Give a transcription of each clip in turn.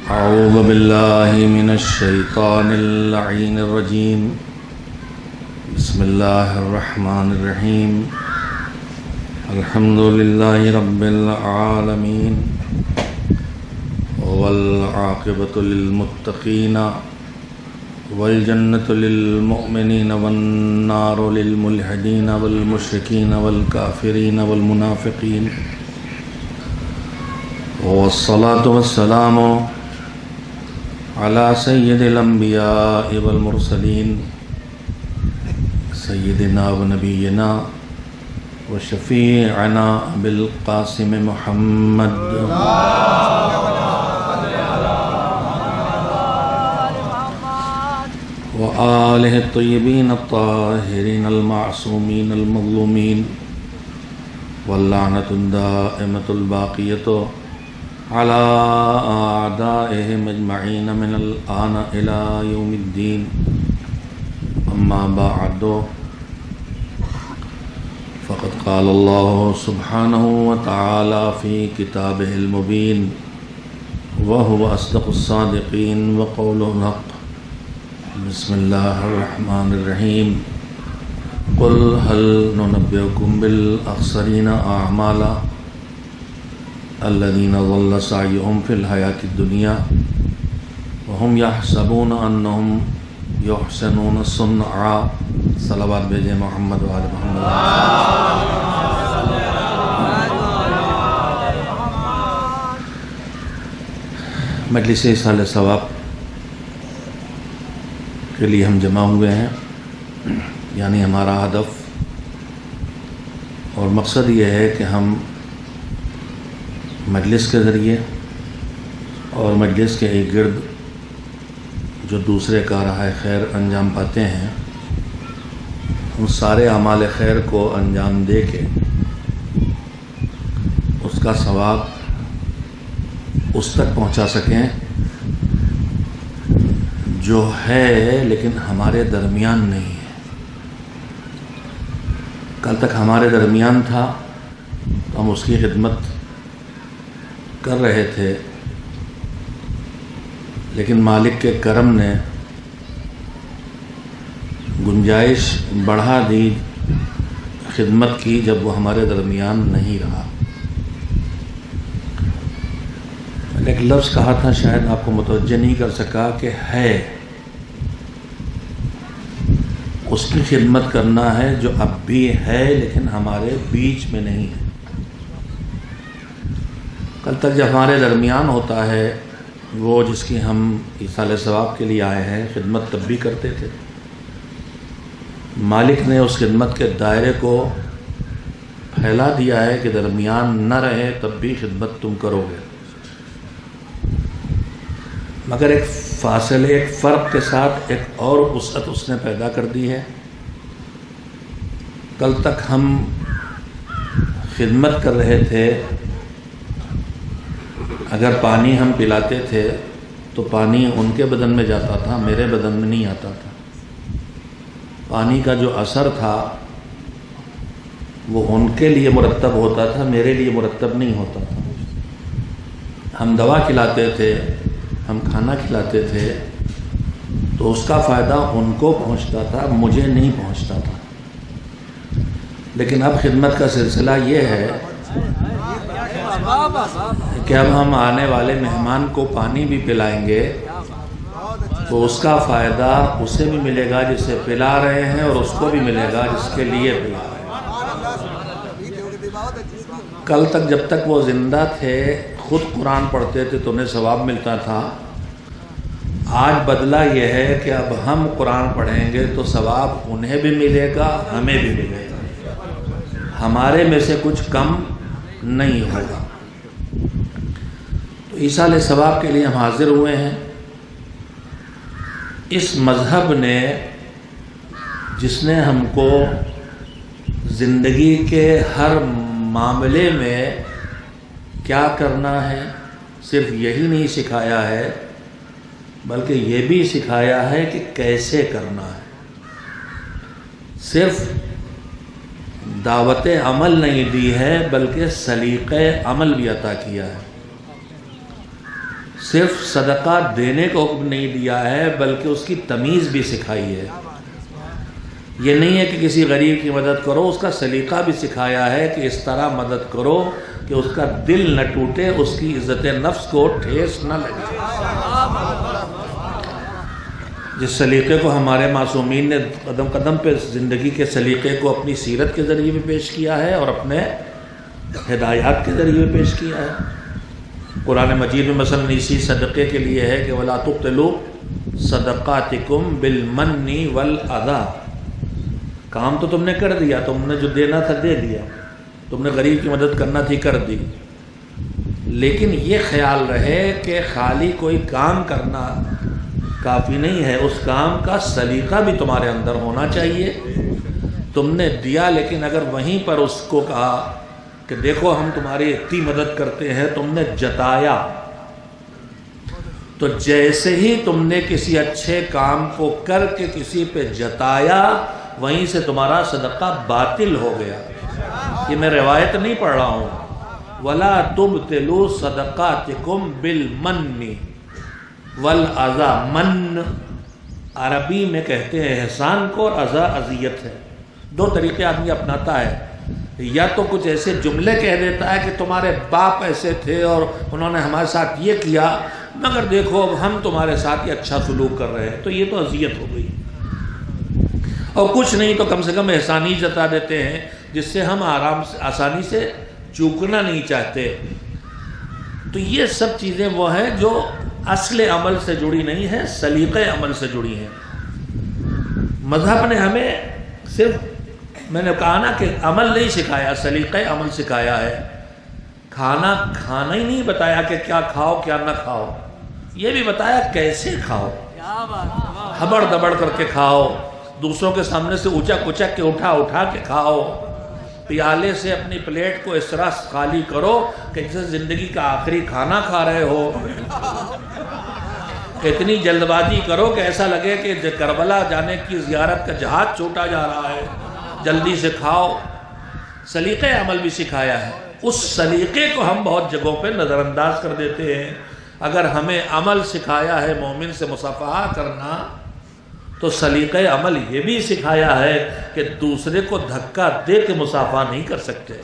أعوذ بالله من الشيطان اللعين الرجيم. بسم الله الرحمن الرحيم. الحمد لله رب العالمين والعاقبة للمتقين والجنة للمؤمنين والنار للملحدين والمشركين والكافرين والمنافقين. والصلاة والسلام على سيد الأنبياء والمرسلين سيدنا ونبينا وشفيعنا أبي القاسم محمد وآله الطيبين الطاهرين المعصومين المظلومين واللعنة الدائمة الباقية على أعدائهم أجمعين من الآن إلى يوم الدين. أما بعد فقد قال الله سبحانه وتعالى في كتابه المبين وهو أصدق الصادقين وقوله الحق. بسم الله الرحمن الرحيم. قل هل ننبئكم بالأخسرين أعمالا الذين ضل سعيهم في الحياة الدنيا وهم يحسبون أنهم يحسنون صنعا. صلوات بھیجے محمد و آل محمد. مجلس ایصال ثواب کے لیے ہم جمع ہوئے ہیں، یعنی ہمارا ہدف اور مقصد یہ ہے کہ ہم مجلس کے ذریعے اور مجلس کے گرد جو دوسرے کارہائے خیر انجام پاتے ہیں، ان سارے اعمال خیر کو انجام دے کے اس کا ثواب اس تک پہنچا سکیں جو ہے لیکن ہمارے درمیان نہیں ہے. کل تک ہمارے درمیان تھا تو ہم اس کی خدمت کر رہے تھے، لیکن مالک کے کرم نے گنجائش بڑھا دی خدمت کی جب وہ ہمارے درمیان نہیں رہا. میں نے ایک لفظ کہا تھا، شاید آپ کو متوجہ نہیں کر سکا، کہ ہے اس کی خدمت کرنا ہے جو اب بھی ہے لیکن ہمارے بیچ میں نہیں ہے. کل تک جب ہمارے درمیان ہوتا ہے وہ جس کی ہم ایصال ثواب کے لیے آئے ہیں، خدمت تب بھی کرتے تھے. مالک نے اس خدمت کے دائرے کو پھیلا دیا ہے کہ درمیان نہ رہے تب بھی خدمت تم کرو گے، مگر ایک فاصلے، ایک فرق کے ساتھ ایک اور وسعت اس نے پیدا کر دی ہے. کل تک ہم خدمت کر رہے تھے، اگر پانی ہم پلاتے تھے تو پانی ان کے بدن میں جاتا تھا، میرے بدن میں نہیں آتا تھا. پانی کا جو اثر تھا وہ ان کے لیے مرتب ہوتا تھا، میرے لیے مرتب نہیں ہوتا تھا. ہم دوا کھلاتے تھے، ہم کھانا کھلاتے تھے تو اس کا فائدہ ان کو پہنچتا تھا، مجھے نہیں پہنچتا تھا. لیکن اب خدمت کا سلسلہ یہ ہے کہ اب ہم آنے والے مہمان کو پانی بھی پلائیں گے تو اس کا فائدہ اسے بھی ملے گا جسے پلا رہے ہیں، اور اس کو بھی ملے گا جس کے لیے پلا رہے ہیں. کل تک جب تک وہ زندہ تھے خود قرآن پڑھتے تھے تو انہیں ثواب ملتا تھا. آج بدلہ یہ ہے کہ اب ہم قرآن پڑھیں گے تو ثواب انہیں بھی ملے گا، ہمیں بھی ملے گا، ہمارے میں سے کچھ کم نہیں ہوگا. تو ایصال ثواب کے لیے ہم حاضر ہوئے ہیں. اس مذہب نے، جس نے ہم کو زندگی کے ہر معاملے میں کیا کرنا ہے صرف یہی نہیں سکھایا ہے، بلکہ یہ بھی سکھایا ہے کہ کیسے کرنا ہے. صرف دعوت عمل نہیں دی ہے بلکہ سلیقہ عمل بھی عطا کیا ہے. صرف صدقہ دینے کا حکم نہیں دیا ہے بلکہ اس کی تمیز بھی سکھائی ہے۔ یہ نہیں ہے کہ کسی غریب کی مدد کرو، اس کا سلیقہ بھی سکھایا ہے کہ اس طرح مدد کرو کہ اس کا دل نہ ٹوٹے، اس کی عزت نفس کو ٹھیس نہ لگے۔ جس سلیقے کو ہمارے معصومین نے قدم قدم پہ زندگی کے سلیقے کو اپنی سیرت کے ذریعے بھی پیش کیا ہے اور اپنے ہدایات کے ذریعے بھی پیش کیا ہے۔ قرآن مجید میں مثلا اسی صدقے کے لیے ہے کہ وَلَا تُبْطِلُوا صَدَقَاتِكُمْ بِالْمَنِّ وَالْأَذَىٰ۔ کام تو تم نے کر دیا، تم نے جو دینا تھا دے دیا، تم نے غریب کی مدد کرنا تھی کر دی، لیکن یہ خیال رہے کہ خالی کوئی کام کرنا کافی نہیں ہے، اس کام کا سلیقہ بھی تمہارے اندر ہونا چاہیے۔ تم نے دیا لیکن اگر وہیں پر اس کو کہا کہ دیکھو ہم تمہاری اتنی مدد کرتے ہیں، تم نے جتایا، تو جیسے ہی تم نے کسی اچھے کام کو کر کے کسی پہ جتایا، وہیں سے تمہارا صدقہ باطل ہو گیا۔ یہ میں روایت نہیں پڑھ رہا ہوں۔ وَلَا تُبْطِلُوا صَدَقَاتِكُمْ بِالْمَنِّ وَالْأَذَىٰ۔ من عربی میں کہتے ہیں احسان کو، اور اذیٰ اذیت ہے۔ دو طریقے آدمی اپناتا ہے، یا تو کچھ ایسے جملے کہہ دیتا ہے کہ تمہارے باپ ایسے تھے اور انہوں نے ہمارے ساتھ یہ کیا، مگر دیکھو اب ہم تمہارے ساتھ یہ اچھا سلوک کر رہے ہیں، تو یہ تو اذیت ہو گئی۔ اور کچھ نہیں تو کم سے کم احسانی جتا دیتے ہیں، جس سے ہم آسانی سے چوکنا نہیں چاہتے۔ تو یہ سب چیزیں وہ ہیں جو اصل عمل سے جڑی نہیں ہیں، سلیقہ عمل سے جڑی ہیں۔ مذہب نے ہمیں صرف، میں نے کہا نا کہ عمل نہیں سکھایا، سلیقہ عمل سکھایا ہے۔ کھانا ہی نہیں بتایا کہ کیا کھاؤ کیا نہ کھاؤ، یہ بھی بتایا کیسے کھاؤ۔ ہبڑ دبڑ کر کے کھاؤ، دوسروں کے سامنے سے اونچا کچک کے اٹھا کے کھاؤ، پیالے سے اپنی پلیٹ کو اس طرح خالی کرو کہ جیسے زندگی کا آخری کھانا کھا رہے ہو۔ اتنی جلد بازی کرو کہ ایسا لگے کہ کربلا جانے کی زیارت کا جہاز چھوٹا جا رہا ہے، جلدی سے کھاؤ۔ سلیقہ عمل بھی سکھایا ہے، اس سلیقے کو ہم بہت جگہوں پہ نظر انداز کر دیتے ہیں۔ اگر ہمیں عمل سکھایا ہے مومن سے مصافحہ کرنا، تو سلیقہ عمل یہ بھی سکھایا ہے کہ دوسرے کو دھکا دے کے مصافحہ نہیں کر سکتے۔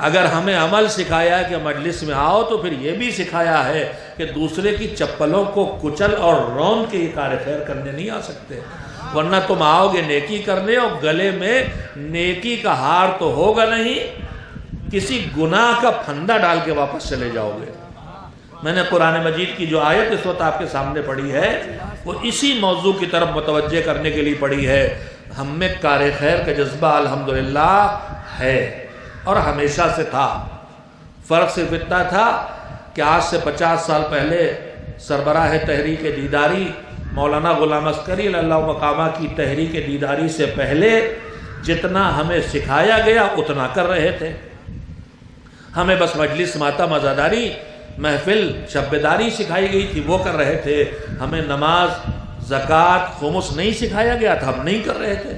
اگر ہمیں عمل سکھایا ہے کہ مجلس میں آؤ، تو پھر یہ بھی سکھایا ہے کہ دوسرے کی چپلوں کو کچل اور رون کے یہ کار خیر کرنے نہیں آ سکتے، ورنہ تم آؤ گے نیکی کرنے اور گلے میں نیکی کا ہار تو ہوگا نہیں، کسی گناہ کا پھندا ڈال کے واپس چلے جاؤ گے۔ میں نے قرآن مجید کی جو آیت اس وقت آپ کے سامنے پڑھی ہے، وہ اسی موضوع کی طرف متوجہ کرنے کے لیے پڑھی ہے۔ ہم میں کار خیر کا جذبہ الحمدللہ ہے اور ہمیشہ سے تھا۔ فرق صرف اتنا تھا کہ آج سے 50 سال پہلے سربراہ تحریک دیداری مولانا غلام عسکری اللہ مقامہ کی تحریک دیداری سے پہلے جتنا ہمیں سکھایا گیا اتنا کر رہے تھے۔ ہمیں بس مجلس ماتم عزاداری، محفل شب بیداری سکھائی گئی تھی، وہ کر رہے تھے۔ ہمیں نماز، زکوٰۃ، خمس نہیں سکھایا گیا تھا، ہم نہیں کر رہے تھے۔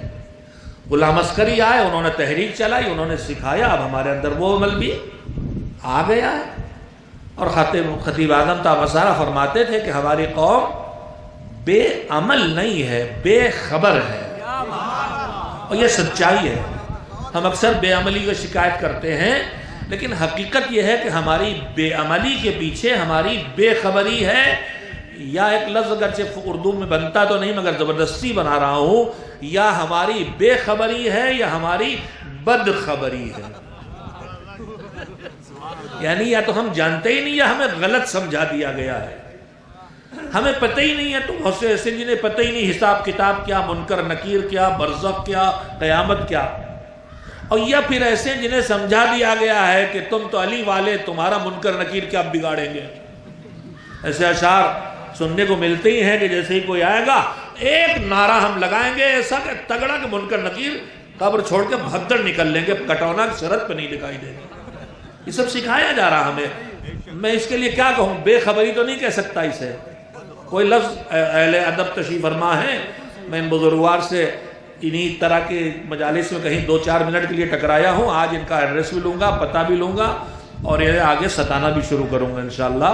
غلام عسکری آئے، انہوں نے تحریک چلائی، انہوں نے سکھایا، اب ہمارے اندر وہ عمل بھی آ گیا ہے۔ اور خطیب اعظم تابسارہ فرماتے تھے کہ ہماری قوم بے عمل نہیں ہے، بے خبر ہے، اور یہ سچائی ہے۔ ہم اکثر بے عملی کی شکایت کرتے ہیں، لیکن حقیقت یہ ہے کہ ہماری بے عملی کے پیچھے ہماری بے خبری ہے، یا ایک لفظ اگرچہ اردو میں بنتا تو نہیں مگر زبردستی بنا رہا ہوں، یا ہماری بے خبری ہے یا ہماری بد خبری ہے۔ یعنی یا تو ہم جانتے ہی نہیں یا ہمیں غلط سمجھا دیا گیا ہے۔ ہمیں پتہ ہی نہیں ہے، تو بہت سے ایسے جنہیں پتہ ہی نہیں حساب کتاب کیا، منکر نکیر کیا، برزخ کیا، قیامت کیا، اور یا پھر ایسے جنہیں سمجھا دیا گیا ہے کہ تم تو علی والے، تمہارا منکر نکیر کیا بگاڑیں گے۔ ایسے اشعار سننے کو ملتے ہی ہیں کہ جیسے ہی کوئی آئے گا ایک نعرہ ہم لگائیں گے ایسا کہ تگڑا کہ منکر نکیر قبر چھوڑ کے بھگدڑ نکل لیں گے، کٹونا کی شرط پہ نہیں دکھائی دے گا۔ یہ سب سکھایا جا رہا ہمیں۔ میں اس کے لیے کیا کہوں، بے خبری تو نہیں کہہ سکتا اسے۔ کوئی لفظ اہل ادب تشریف فرما ہے، میں ان بزرگوار سے انہی طرح کے مجالس میں کہیں 2-4 منٹ کے لیے ٹکرایا ہوں، آج ان کا ایڈریس بھی لوں گا، پتہ بھی لوں گا، اور یہ آگے ستانا بھی شروع کروں گا انشاءاللہ۔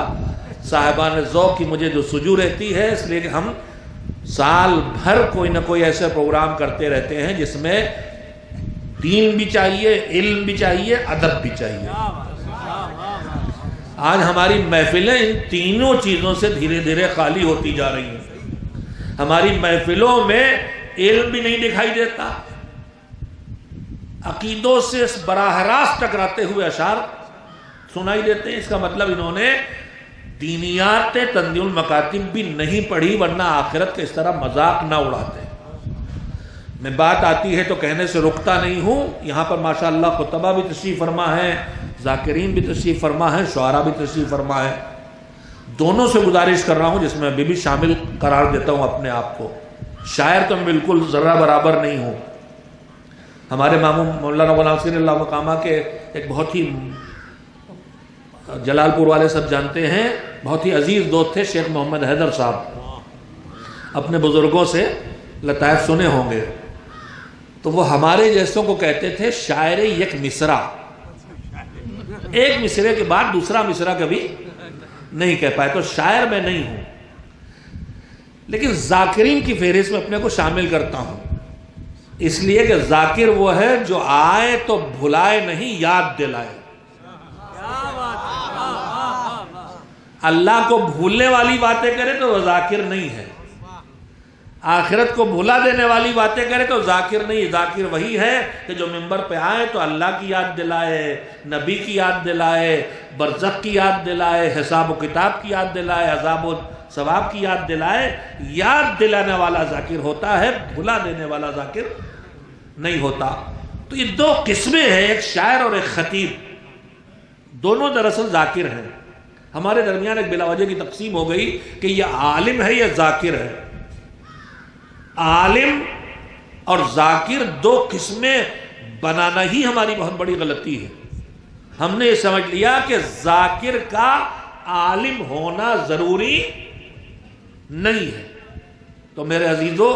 صاحبان ذوق کی مجھے جو سجو رہتی ہے، اس لیے کہ ہم سال بھر کوئی نہ کوئی ایسے پروگرام کرتے رہتے ہیں جس میں دین بھی چاہیے، علم بھی چاہیے، ادب بھی چاہیے۔ آج ہماری محفلیں ان تینوں چیزوں سے دھیرے دھیرے خالی ہوتی جا رہی ہیں۔ ہماری محفلوں میں علم بھی نہیں دکھائی دیتا، عقیدوں سے براہ راست ٹکراتے ہوئے اشعار سنائی دیتے ہیں۔ اس کا مطلب انہوں نے دینیات تنزیل المکاتب بھی نہیں پڑھی، ورنہ آخرت کے اس طرح مذاق نہ اڑاتے۔ میں بات آتی ہے تو کہنے سے رکتا نہیں ہوں۔ یہاں پر ماشاءاللہ خطبہ بھی تشریف فرما ہے، ذاکرین بھی تشریف فرما ہے، شعراء بھی تشریف فرما ہے۔ دونوں سے گزارش کر رہا ہوں، جس میں بھی شامل قرار دیتا ہوں اپنے آپ کو۔ شاعر تو میں بالکل ذرہ برابر نہیں ہوں۔ ہمارے ماموں مولانا غلام حسین اللہ مقامہ کے ایک بہت ہی جلال پور والے سب جانتے ہیں، بہت ہی عزیز دوست تھے شیخ محمد حیدر صاحب۔ اپنے بزرگوں سے لطائف سنے ہوں گے، تو وہ ہمارے جیسوں کو کہتے تھے شاعر یک مصرع، ایک مصرے کے بعد دوسرا مصرع کبھی نہیں کہہ پائے، تو شاعر میں نہیں ہوں، لیکن ذاکرین کی فہرست میں اپنے کو شامل کرتا ہوں، اس لیے کہ ذاکر وہ ہے جو آئے تو بھلائے نہیں، یاد دلائے۔ اللہ کو بھولنے والی باتیں کرے تو وہ ذاکر نہیں ہے، آخرت کو بھلا دینے والی باتیں کرے تو ذاکر نہیں۔ ذاکر وہی ہے کہ جو منبر پہ آئے تو اللہ کی یاد دلائے، نبی کی یاد دلائے، برزخ کی یاد دلائے، حساب و کتاب کی یاد دلائے، عذاب و ثواب کی یاد دلائے۔ یاد دلانے والا ذاکر ہوتا ہے، بھلا دینے والا ذاکر نہیں ہوتا۔ تو یہ دو قسمیں ہیں، ایک شاعر اور ایک خطیب، دونوں دراصل ذاکر ہیں۔ ہمارے درمیان ایک بلا وجہ کی تقسیم ہو گئی کہ یہ عالم ہے، یہ ذاکر ہے۔ عالم اور ذاکر دو قسمیں بنانا ہی ہماری بہت بڑی غلطی ہے۔ ہم نے یہ سمجھ لیا کہ ذاکر کا عالم ہونا ضروری نہیں ہے۔ تو میرے عزیزو،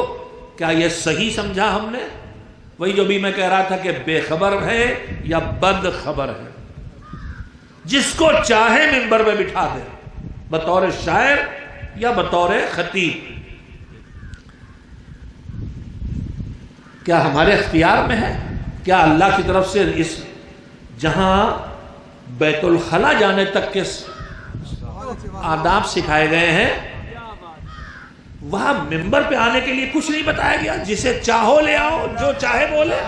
کیا یہ صحیح سمجھا ہم نے؟ وہی جو بھی میں کہہ رہا تھا کہ بے خبر ہے یا بد خبر ہے، جس کو چاہے منبر میں بٹھا دے، بطور شاعر یا بطور خطیب۔ کیا ہمارے اختیار میں ہے؟ کیا اللہ کی طرف سے اس جہاں بیت الخلا جانے تک کے آداب سکھائے گئے ہیں، وہاں منبر پہ آنے کے لیے کچھ نہیں بتایا گیا؟ جسے چاہو لے آؤ، جو چاہے بولے،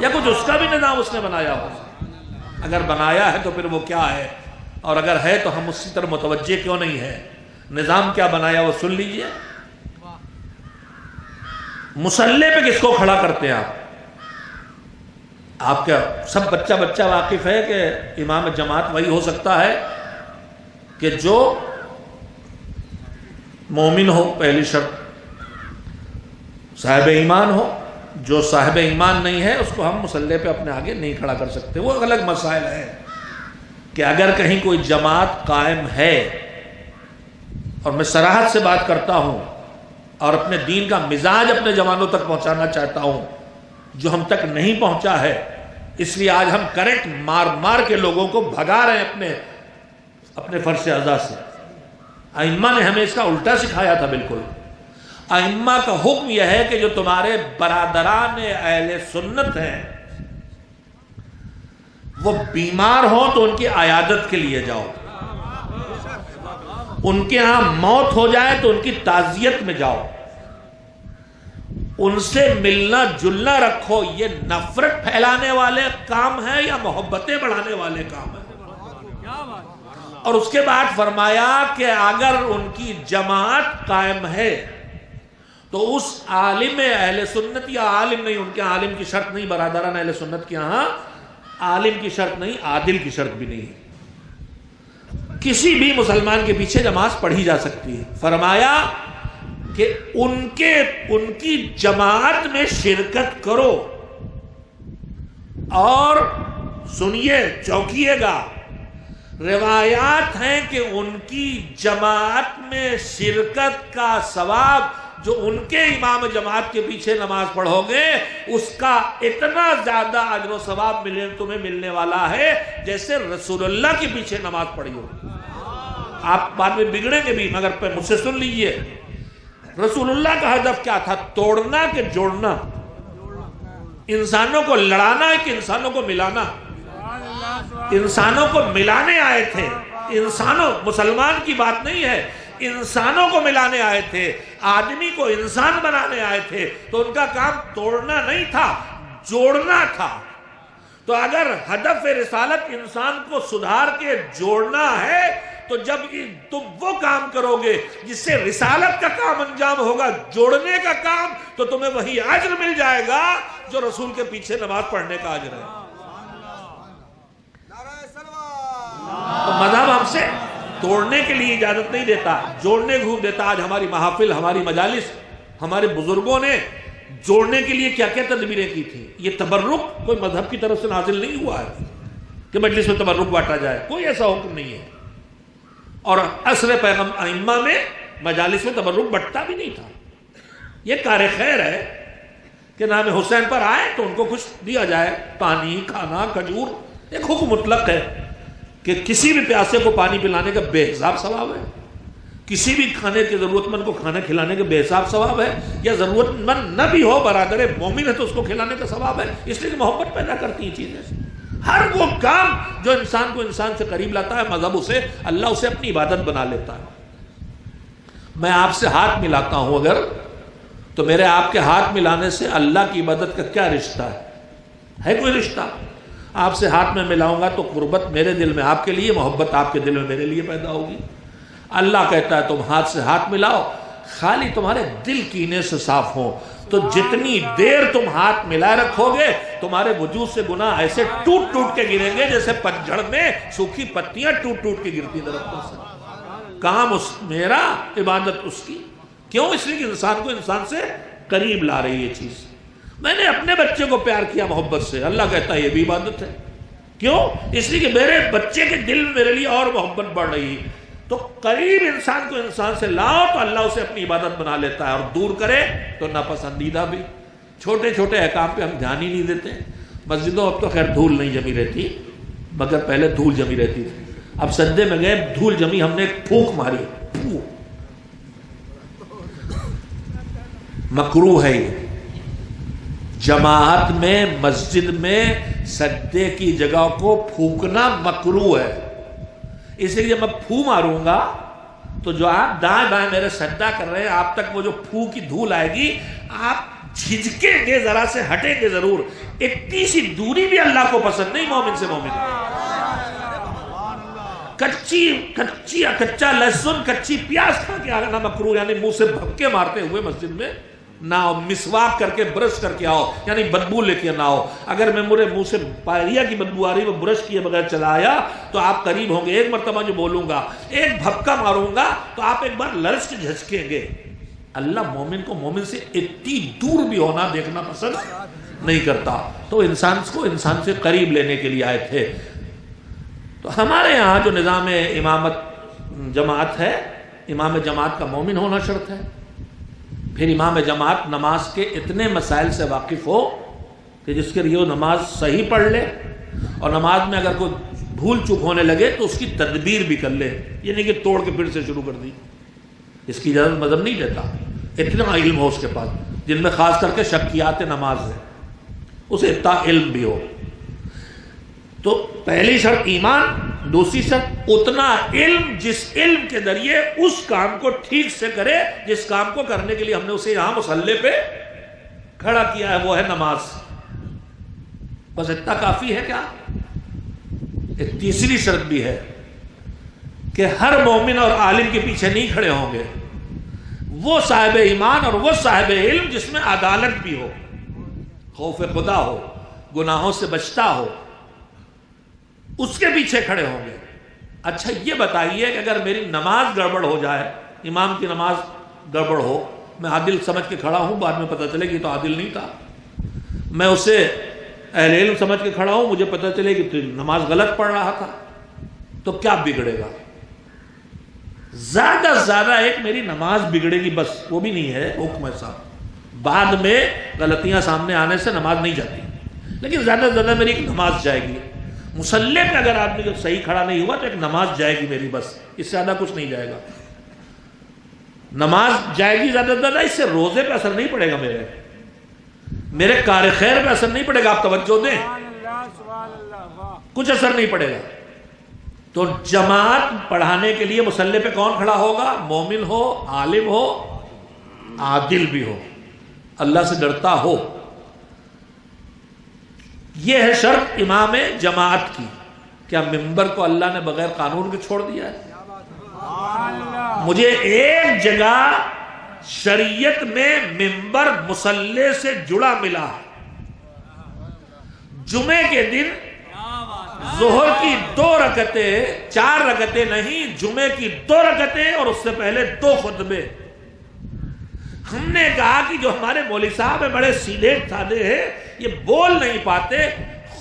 یا کچھ اس کا بھی نظام اس نے بنایا ہو؟ اگر بنایا ہے تو پھر وہ کیا ہے، اور اگر ہے تو ہم اسی طرح متوجہ کیوں نہیں ہے؟ نظام کیا بنایا وہ سن لیجئے۔ مصلی پہ کس کو کھڑا کرتے ہیں آپ کا سب بچہ واقف ہے کہ امام جماعت وہی ہو سکتا ہے کہ جو مومن ہو، پہلی شرط، صاحب ایمان ہو۔ جو صاحب ایمان نہیں ہے اس کو ہم مصلی پہ اپنے آگے نہیں کھڑا کر سکتے۔ وہ الگ مسائل ہے کہ اگر کہیں کوئی جماعت قائم ہے، اور میں صراحت سے بات کرتا ہوں اور اپنے دین کا مزاج اپنے جوانوں تک پہنچانا چاہتا ہوں جو ہم تک نہیں پہنچا ہے، اس لیے آج ہم کرنٹ مار مار کے لوگوں کو بھگا رہے ہیں اپنے فرش اعضاء سے۔ ائمہ نے ہمیں اس کا الٹا سکھایا تھا بالکل۔ ائمہ کا حکم یہ ہے کہ جو تمہارے برادران اہل سنت ہیں وہ بیمار ہوں تو ان کی عیادت کے لیے جاؤ، ان کے ہاں موت ہو جائے تو ان کی تعزیت میں جاؤ، ان سے ملنا جلنا رکھو۔ یہ نفرت پھیلانے والے کام ہے یا محبتیں بڑھانے والے کام ہے؟ اور اس کے بعد فرمایا کہ اگر ان کی جماعت قائم ہے تو اس عالم اہل سنت، یا عالم نہیں، ان کے عالم کی شرط نہیں، برادران اہل سنت کے ہاں عالم کی شرط نہیں، عادل کی شرط بھی نہیں ہے، کسی بھی مسلمان کے پیچھے نماز پڑھی جا سکتی ہے۔ فرمایا کہ ان کی جماعت میں شرکت کرو، اور سنیے، چوکیے گا، روایات ہیں کہ ان کی جماعت میں شرکت کا ثواب جو ان کے امام جماعت کے پیچھے نماز پڑھو گے اس کا اتنا زیادہ اجر و ثواب تمہیں ملنے والا ہے جیسے رسول اللہ کے پیچھے نماز پڑھی ہو۔ آپ بعد میں بگڑیں گے بھی، مگر مجھ سے سن لیجئے، رسول اللہ کا ہدف کیا تھا؟ توڑنا کہ جوڑنا؟ انسانوں کو لڑانا ہے کہ انسانوں کو ملانا؟ انسانوں کو ملانے آئے تھے، انسانوں، مسلمان کی بات نہیں ہے، انسانوں کو ملانے آئے تھے، آدمی کو انسان بنانے آئے تھے، تو ان کا کام توڑنا نہیں تھا، جوڑنا تھا۔ تو اگر ہدف رسالت انسان کو سدھار کے جوڑنا ہے تو جب تم وہ کام کرو گے جس سے رسالت کا کام انجام ہوگا، جوڑنے کا کام، تو تمہیں وہی اجر مل جائے گا جو رسول کے پیچھے نماز پڑھنے کا اجر ہے۔ تو مذہب ہم سے توڑنے کے لیے اجازت نہیں دیتا، جوڑنے کو دیتا۔ آج ہماری محافل، ہماری مجالس، ہمارے بزرگوں نے جوڑنے کے لیے کیا کیا تدبیریں کی تھی۔ یہ تبرک کوئی مذہب کی طرف سے نازل نہیں ہوا ہے کہ مجلس میں تبرک بانٹا جائے، کوئی ایسا حکم نہیں ہے۔ اور عصر پیغمبر ائمہ میں مجالس میں تبرک بٹتا بھی نہیں تھا۔ یہ کار خیر ہے کہ نام حسین پر آئے تو ان کو کچھ دیا جائے، پانی، کھانا، کھجور، ایک حکم مطلق ہے کہ کسی بھی پیاسے کو پانی پلانے کا بے حساب ثواب ہے، کسی بھی کھانے کے ضرورت مند کو کھانا کھلانے کا بے حساب ثواب ہے، یا ضرورت مند نہ بھی ہو، برادر مومن ہے تو اس کو کھلانے کا ثواب ہے، اس لیے کہ محبت پیدا کرتی ہیں چیزیں۔ ہر وہ کام جو انسان کو انسان سے قریب لاتا ہے، مذہب اسے، اللہ اسے اپنی عبادت بنا لیتا ہے۔ میں آپ سے ہاتھ ملاتا ہوں اگر، تو میرے آپ کے ہاتھ ملانے سے اللہ کی عبادت کا کیا رشتہ ہے کوئی رشتہ؟ آپ سے ہاتھ میں ملاؤں گا تو قربت میرے دل میں آپ کے لیے، محبت آپ کے دل میں میرے لیے پیدا ہوگی۔ اللہ کہتا ہے تم ہاتھ سے ہاتھ ملاؤ، خالی تمہارے دل کینے سے صاف ہوں، تو جتنی دیر تم ہاتھ ملائے رکھو گے تمہارے وجود سے گناہ ایسے ٹوٹ ٹوٹ کے گریں گے جیسے پتجھڑ میں سوکھی پتیاں ٹوٹ ٹوٹ کے گرتی درختوں سے۔ کام میرا، عبادت اس کی۔ کیوں؟ اس لیے کہ انسان کو انسان سے قریب لا رہی ہے چیز۔ میں نے اپنے بچے کو پیار کیا محبت سے، اللہ کہتا ہے یہ بھی عبادت ہے۔ کیوں؟ اس لیے کہ میرے بچے کے دل میں میرے لیے اور محبت بڑھ رہی ہے۔ تو قریب انسان کو انسان سے لاؤ تو اللہ اسے اپنی عبادت بنا لیتا ہے، اور دور کرے تو ناپسندیدہ بھی۔ چھوٹے چھوٹے احکام پہ ہم دھیان ہی نہیں دیتے۔ مسجدوں اب تو خیر دھول نہیں جمی رہتی، مگر پہلے دھول جمی رہتی تھی۔ اب سجدے میں گئے، دھول جمی، ہم نے ایک پھونک ماری، پھونک۔ مکروہ ہے یہ، جماعت میں مسجد میں سجدے کی جگہ کو پھونکنا مکروہ ہے۔ اس لیے جب میں پھو ماروں گا تو جو آپ دائیں بائیں میرے سجدہ کر رہے ہیں، آپ تک وہ جو پھو کی دھول آئے گی، آپ جھجکیں گے، ذرا سے ہٹیں گے ضرور۔ اتنی سی دوری بھی اللہ کو پسند نہیں مومن سے مومن۔ کچا لہسن، کچی پیاز کھا کے آنا مکروہ، یعنی منہ سے بھپکے مارتے ہوئے مسجد میں نہ آؤ، مسواک کر کے برش کر کے آؤ، یعنی بدبو لے کے نہ آؤ۔ اگر میں میرے منہ سے پائریا کی بدبو آ رہی، وہ برش کیے بغیر چلا آیا تو آپ قریب ہوں گے۔ ایک مرتبہ جو بولوں گا، ایک بھپکا ماروں گا تو آپ ایک بار لرز کے جھجکیں گے۔ اللہ مومن کو مومن سے اتنی دور بھی ہونا دیکھنا پسند نہیں کرتا۔ تو انسان کو انسان سے قریب لینے کے لیے آئے تھے۔ تو ہمارے یہاں جو نظام امامت جماعت ہے، امام جماعت کا مومن ہونا شرط ہے۔ پھر امام جماعت نماز کے اتنے مسائل سے واقف ہو کہ جس کے لیے وہ نماز صحیح پڑھ لے، اور نماز میں اگر کوئی بھول چوک ہونے لگے تو اس کی تدبیر بھی کر لے، یہ نہیں کہ توڑ کے پھر سے شروع کر دی۔ اس کی اجازت مذہب نہیں دیتا۔ اتنا علم ہو اس کے پاس، جن میں خاص کر کے شکیات نماز ہے، اسے اتنا علم بھی ہو۔ تو پہلی شرط ایمان، دوسری شرط اتنا علم جس علم کے ذریعے اس کام کو ٹھیک سے کرے جس کام کو کرنے کے لیے ہم نے اسے یہاں مصلی پہ کھڑا کیا ہے، وہ ہے نماز۔ بس اتنا کافی ہے کیا؟ ایک تیسری شرط بھی ہے کہ ہر مومن اور عالم کے پیچھے نہیں کھڑے ہوں گے، وہ صاحب ایمان اور وہ صاحب علم جس میں عدالت بھی ہو، خوف خدا ہو، گناہوں سے بچتا ہو، اس کے پیچھے کھڑے ہوں گے۔ اچھا یہ بتائیے کہ اگر میری نماز گڑبڑ ہو جائے، امام کی نماز گڑبڑ ہو، میں عادل سمجھ کے کھڑا ہوں، بعد میں پتہ چلے کہ تو عادل نہیں تھا، میں اسے اہل علم سمجھ کے کھڑا ہوں، مجھے پتہ چلے کہ تو نماز غلط پڑھ رہا تھا، تو کیا بگڑے گا؟ زیادہ سے زیادہ ایک میری نماز بگڑے گی، بس، وہ بھی نہیں ہے حکم ایسا۔ بعد میں غلطیاں سامنے آنے سے نماز نہیں جاتی، لیکن زیادہ سے زیادہ میری ایک نماز جائے گی۔ مصلی پہ اگر آدمی جب صحیح کھڑا نہیں ہوا تو ایک نماز جائے گی میری، بس اس سے زیادہ کچھ نہیں جائے گا. نماز جائے گی زیادہ زیادہ، اس سے روزے پہ اثر نہیں پڑے گا، میرے کار خیر پہ اثر نہیں پڑے گا. آپ توجہ دیں، کچھ اثر نہیں پڑے گا. تو جماعت پڑھانے کے لیے مصلی پہ کون کھڑا ہوگا؟ مومن ہو، عالم ہو، عادل بھی ہو، اللہ سے ڈرتا ہو. یہ ہے شرط امام جماعت کی. کیا ممبر کو اللہ نے بغیر قانون کے چھوڑ دیا ہے؟ مجھے ایک جگہ شریعت میں ممبر مصلی سے جڑا ملا ہے. جمعے کے دن ظہر کی 2 رکعتیں، 4 رکعتیں نہیں، جمعے کی 2 رکعتیں اور اس سے پہلے 2 خطبے. ہم نے کہا کہ جو ہمارے مولوی صاحب ہیں بڑے سیدھے سادے ہیں، یہ بول نہیں پاتے،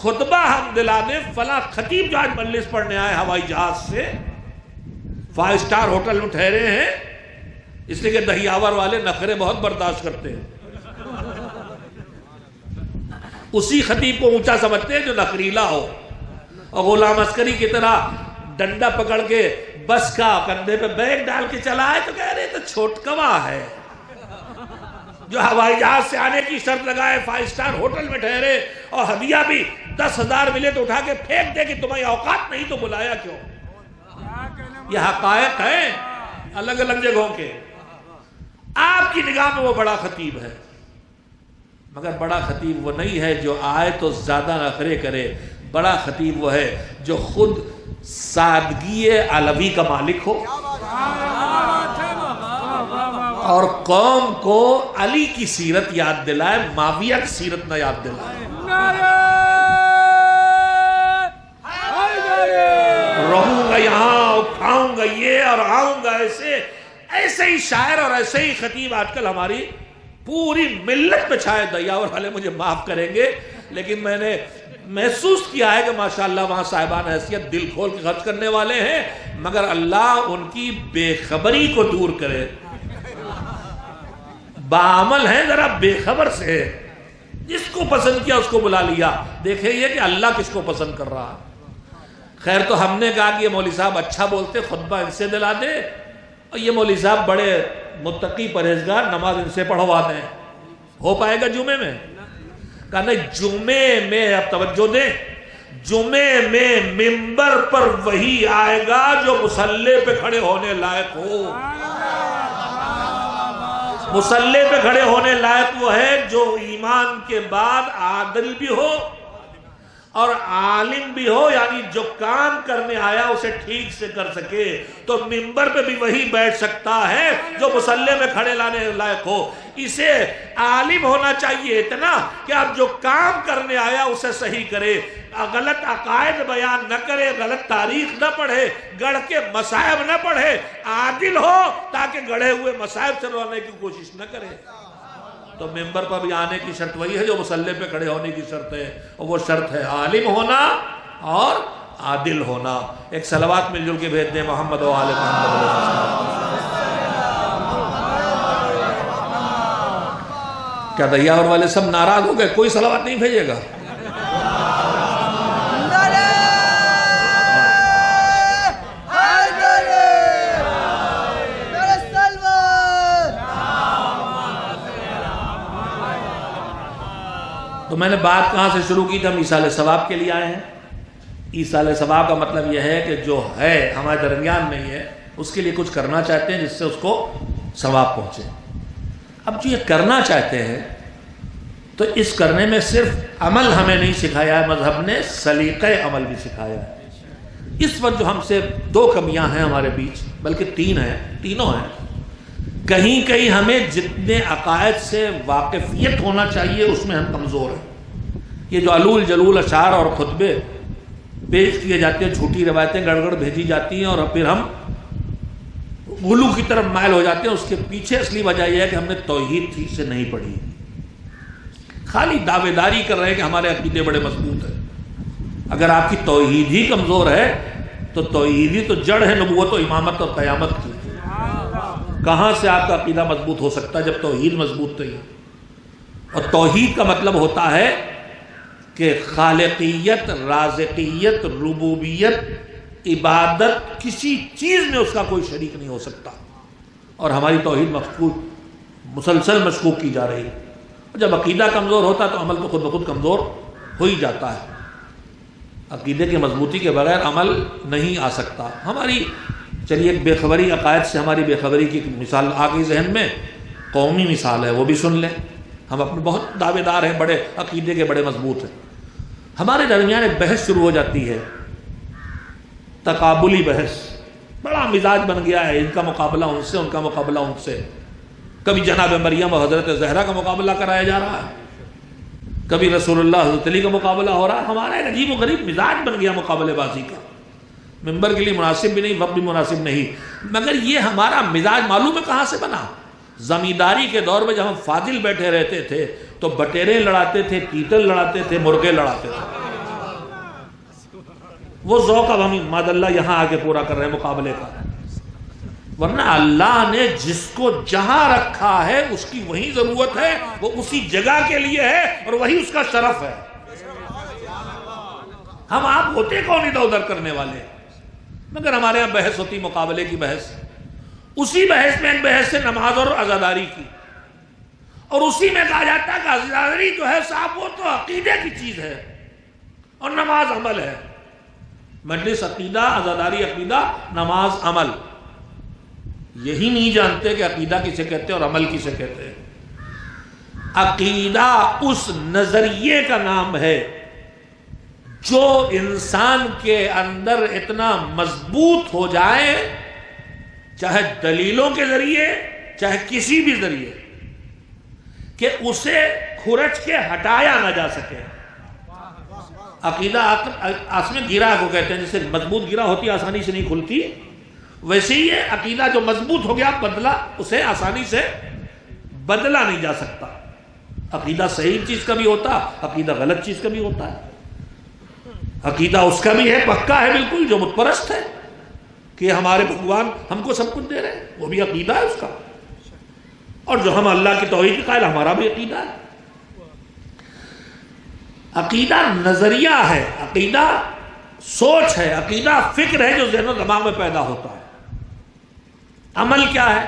خطبہ ہم دلا دیں. فلاں خطیب جو آج مجلس پڑھنے آئے ہوائی جہاز سے 5 اسٹار ہوٹل میں ٹھہرے ہیں، اس لیے کہ دہیاور والے نخرے بہت برداشت کرتے ہیں. اسی خطیب کو اونچا سمجھتے ہیں جو نخریلا ہو اور غلام عسکری کی طرح ڈنڈا پکڑ کے بس کا کندھے پہ بیگ ڈال کے چلا ہے تو کہہ رہے تو چھوٹکوا ہے. جو ہوائی جہاز سے آنے کی شرط لگائے، 5 اسٹار ہوٹل میں ٹھہرے اور ہدیہ بھی 10,000 ملے تو اٹھا کے پھینک دے کہ تمہیں اوقات نہیں تو بلایا کیوں. یہ حقائق ہیں الگ الگ جگہوں کے. آپ کی نگاہ میں وہ بڑا خطیب ہے، مگر بڑا خطیب وہ نہیں ہے جو آئے تو زیادہ نخرے کرے. بڑا خطیب وہ ہے جو خود سادگی علوی کا مالک ہو اور قوم کو علی کی سیرت یاد دلائے، معاویہ کی سیرت نہ یاد دلائے. رہوں گا یہاں، کھاؤں گا یہ اور آؤں گا ایسے ہی شاعر اور ایسے ہی خطیب آج کل ہماری پوری ملت پہ چھائے. دہیاور والے مجھے معاف کریں گے، لیکن میں نے محسوس کیا ہے کہ ماشاءاللہ وہاں صاحبان حیثیت دل کھول کے خرچ کرنے والے ہیں، مگر اللہ ان کی بے خبری کو دور کرے. بعمل ہیں، ذرا بے خبر سے. جس کو پسند کیا اس کو بلا لیا. دیکھیں یہ کہ اللہ کس کو پسند کر رہا. خیر تو ہم نے کہا کہ یہ مولوی صاحب اچھا بولتے، خطبہ ان سے دلا دے، اور یہ مولوی صاحب بڑے متقی پرہیزگار، نماز ان سے پڑھوا دیں. ہو پائے گا جمعے میں؟ کہا نہیں، جمعے میں، اب توجہ دیں، جمعے میں ممبر پر وہی آئے گا جو مصلی پہ کھڑے ہونے لائق ہو. مصلی پہ کھڑے ہونے لائق وہ ہے جو ایمان کے بعد عادل بھی ہو اور عالم بھی ہو، یعنی جو کام کرنے آیا اسے ٹھیک سے کر سکے. تو ممبر پہ بھی وہی بیٹھ سکتا ہے جو مصلی میں کھڑے لانے لائق ہو. اسے عالم ہونا چاہیے اتنا کہ اب جو کام کرنے آیا اسے صحیح کرے، غلط عقائد بیان نہ کرے، غلط تاریخ نہ پڑھے، گڑھ کے مصائب نہ پڑھے. عادل ہو تاکہ گڑھے ہوئے مصائب سے رونے کی کوشش نہ کرے. تو ممبر پر بھی آنے کی شرط وہی ہے جو مصلی پہ کھڑے ہونے کی شرط ہے، اور وہ شرط ہے عالم ہونا اور عادل ہونا. ایک صلوات مل جل کے بھیج دیں محمد و آل محمد. کیا دہیاور والے سب ناراض ہو گئے؟ کوئی صلوات نہیں بھیجے گا؟ تو میں نے بات کہاں سے شروع کی تھی؟ ہم ایصال ثواب کے لیے آئے ہیں. ایصال ثواب کا مطلب یہ ہے کہ جو ہے ہمارے درمیان نہیں ہے اس کے لیے کچھ کرنا چاہتے ہیں جس سے اس کو ثواب پہنچے. اب جو یہ کرنا چاہتے ہیں تو اس کرنے میں صرف عمل ہمیں نہیں سکھایا ہے، مذہب نے سلیقہ عمل بھی سکھایا ہے. اس وقت جو ہم سے 2 کمیاں ہیں ہمارے بیچ، بلکہ 3 ہیں، تینوں ہیں. کہیں کہیں ہمیں جتنے عقائد سے واقفیت ہونا چاہیے اس میں ہم کمزور ہیں. یہ جو علول جلول اشعار اور خطبے پیش کیے جاتے ہیں، جھوٹی روایتیں گڑگڑ بھیجی جاتی ہیں اور پھر ہم غلو کی طرف مائل ہو جاتے ہیں. اس کے پیچھے اصلی وجہ یہ ہے کہ ہم نے توحید ٹھیک سے نہیں پڑھی. خالی دعوے داری کر رہے ہیں کہ ہمارے عقیدے بڑے مضبوط ہیں. اگر آپ کی توحید ہی کمزور ہے تو توحید ہی تو جڑ ہے نبوت و امامت اور قیامت کی. کہاں سے آپ کا عقیدہ مضبوط ہو سکتا ہے جب توحید مضبوط نہیں؟ اور توحید کا مطلب ہوتا ہے کہ خالقیت، رازقیت، ربوبیت، عبادت، کسی چیز میں اس کا کوئی شریک نہیں ہو سکتا، اور ہماری توحید مسلسل مشکوک کی جا رہی ہے۔ جب عقیدہ کمزور ہوتا ہے تو عمل تو خود بخود کمزور ہو ہی جاتا ہے۔ عقیدے کی مضبوطی کے بغیر عمل نہیں آ سکتا۔ ہماری چلیے ایک بے خبری، عقائد سے ہماری بے خبری کی مثال آ گئی ذہن میں، قومی مثال ہے، وہ بھی سن لیں۔ ہم اپنے بہت دعوے دار ہیں، بڑے عقیدے کے بڑے مضبوط ہیں، ہمارے درمیان ایک بحث شروع ہو جاتی ہے، تقابلی بحث، بڑا مزاج بن گیا ہے، ان کا مقابلہ ان سے، ان کا مقابلہ ان سے۔ کبھی جناب مریم و حضرت زہرا کا مقابلہ کرایا جا رہا ہے، کبھی رسول اللہ حضرت علی کا مقابلہ ہو رہا ہے۔ ہمارا ایک عجیب و غریب مزاج بن گیا مقابلے بازی کا، ممبر کے لیے مناسب بھی نہیں، وقت بھی مناسب نہیں، مگر یہ ہمارا مزاج معلوم ہے کہاں سے بنا۔ زمینداری کے دور میں جب ہم فاضل بیٹھے رہتے تھے تو بٹیریں لڑاتے تھے، تیتل لڑاتے تھے، مرغے لڑاتے تھے۔ وہ ذوق اب ہم ماداللہ یہاں آ کے پورا کر رہے ہیں مقابلے کا، ورنہ اللہ نے جس کو جہاں رکھا ہے اس کی وہی ضرورت ہے، وہ اسی جگہ کے لیے ہے اور وہی اس کا شرف ہے۔ ہم آپ ہوتے کون ادھر ادھر کرنے والے، مگر ہمارے یہاں بحث ہوتی، مقابلے کی بحث، اسی بحث میں ایک بحث سے نماز اور عزاداری کی، اور اسی میں کہا جاتا ہے کہ عزاداری جو ہے صاحب وہ تو عقیدے کی چیز ہے اور نماز عمل ہے۔ مجلس عقیدہ، عزاداری عقیدہ، نماز عمل۔ یہی نہیں جانتے کہ عقیدہ کسے کہتے ہیں اور عمل کسے کہتے ہیں۔ عقیدہ اس نظریے کا نام ہے جو انسان کے اندر اتنا مضبوط ہو جائے، چاہے دلیلوں کے ذریعے چاہے کسی بھی ذریعے، کہ اسے کھرچ کے ہٹایا نہ جا سکے۔ عقیدہ اصل میں گرہ کو کہتے ہیں، جیسے مضبوط گرہ ہوتی ہے آسانی سے نہیں کھلتی، ویسے ہی ہے عقیدہ جو مضبوط ہو گیا بدلا، اسے آسانی سے بدلا نہیں جا سکتا۔ عقیدہ صحیح چیز کا بھی ہوتا، عقیدہ غلط چیز کا بھی ہوتا ہے۔ عقیدہ اس کا بھی ہے، پکا ہے بالکل، جو بت پرست ہے کہ ہمارے بھگوان ہم کو سب کچھ دے رہے ہیں، وہ بھی عقیدہ ہے اس کا۔ اور جو ہم اللہ کی توحید کے قائل، ہمارا بھی عقیدہ ہے۔ عقیدہ نظریہ ہے، عقیدہ سوچ ہے، عقیدہ فکر ہے جو ذہن و دماغ میں پیدا ہوتا ہے۔ عمل کیا ہے؟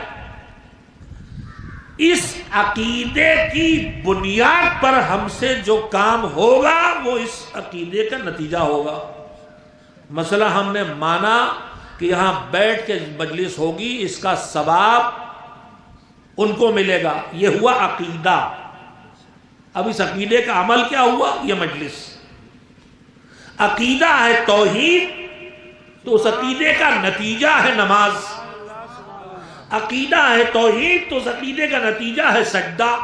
اس عقیدے کی بنیاد پر ہم سے جو کام ہوگا وہ اس عقیدے کا نتیجہ ہوگا۔ مثلا ہم نے مانا کہ یہاں بیٹھ کے مجلس ہوگی، اس کا ثواب ان کو ملے گا، یہ ہوا عقیدہ۔ اب اس عقیدے کا عمل کیا ہوا؟ یہ مجلس۔ عقیدہ ہے توحید تو اس عقیدے کا نتیجہ ہے نماز۔ عقیدہ ہے توحید تو اس عقیدے کا نتیجہ ہے سجدہ۔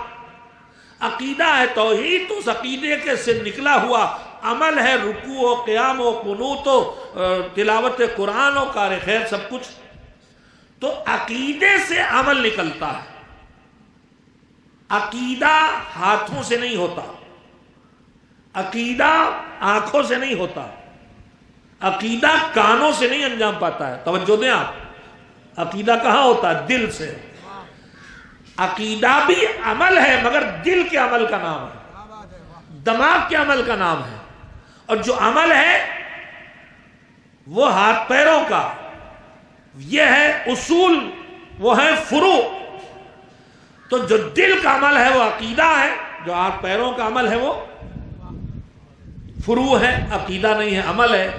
عقیدہ ہے توحید تو اس عقیدے کے سے نکلا ہوا عمل ہے رکوع و قیام و قنوت و تلاوت قرآن و کار خیر، سب کچھ۔ تو عقیدے سے عمل نکلتا ہے۔ عقیدہ ہاتھوں سے نہیں ہوتا، عقیدہ آنکھوں سے نہیں ہوتا، عقیدہ کانوں سے نہیں انجام پاتا ہے۔ توجہ دیں آپ، عقیدہ کہاں ہوتا ہے؟ دل سے۔ عقیدہ بھی عمل ہے مگر دل کے عمل کا نام ہے، دماغ کے عمل کا نام ہے، اور جو عمل ہے وہ ہاتھ پیروں کا، یہ ہے اصول، وہ ہے فروع۔ تو جو دل کا عمل ہے وہ عقیدہ ہے، جو ہاتھ پیروں کا عمل ہے وہ فروع ہے، عقیدہ نہیں ہے، عمل ہے۔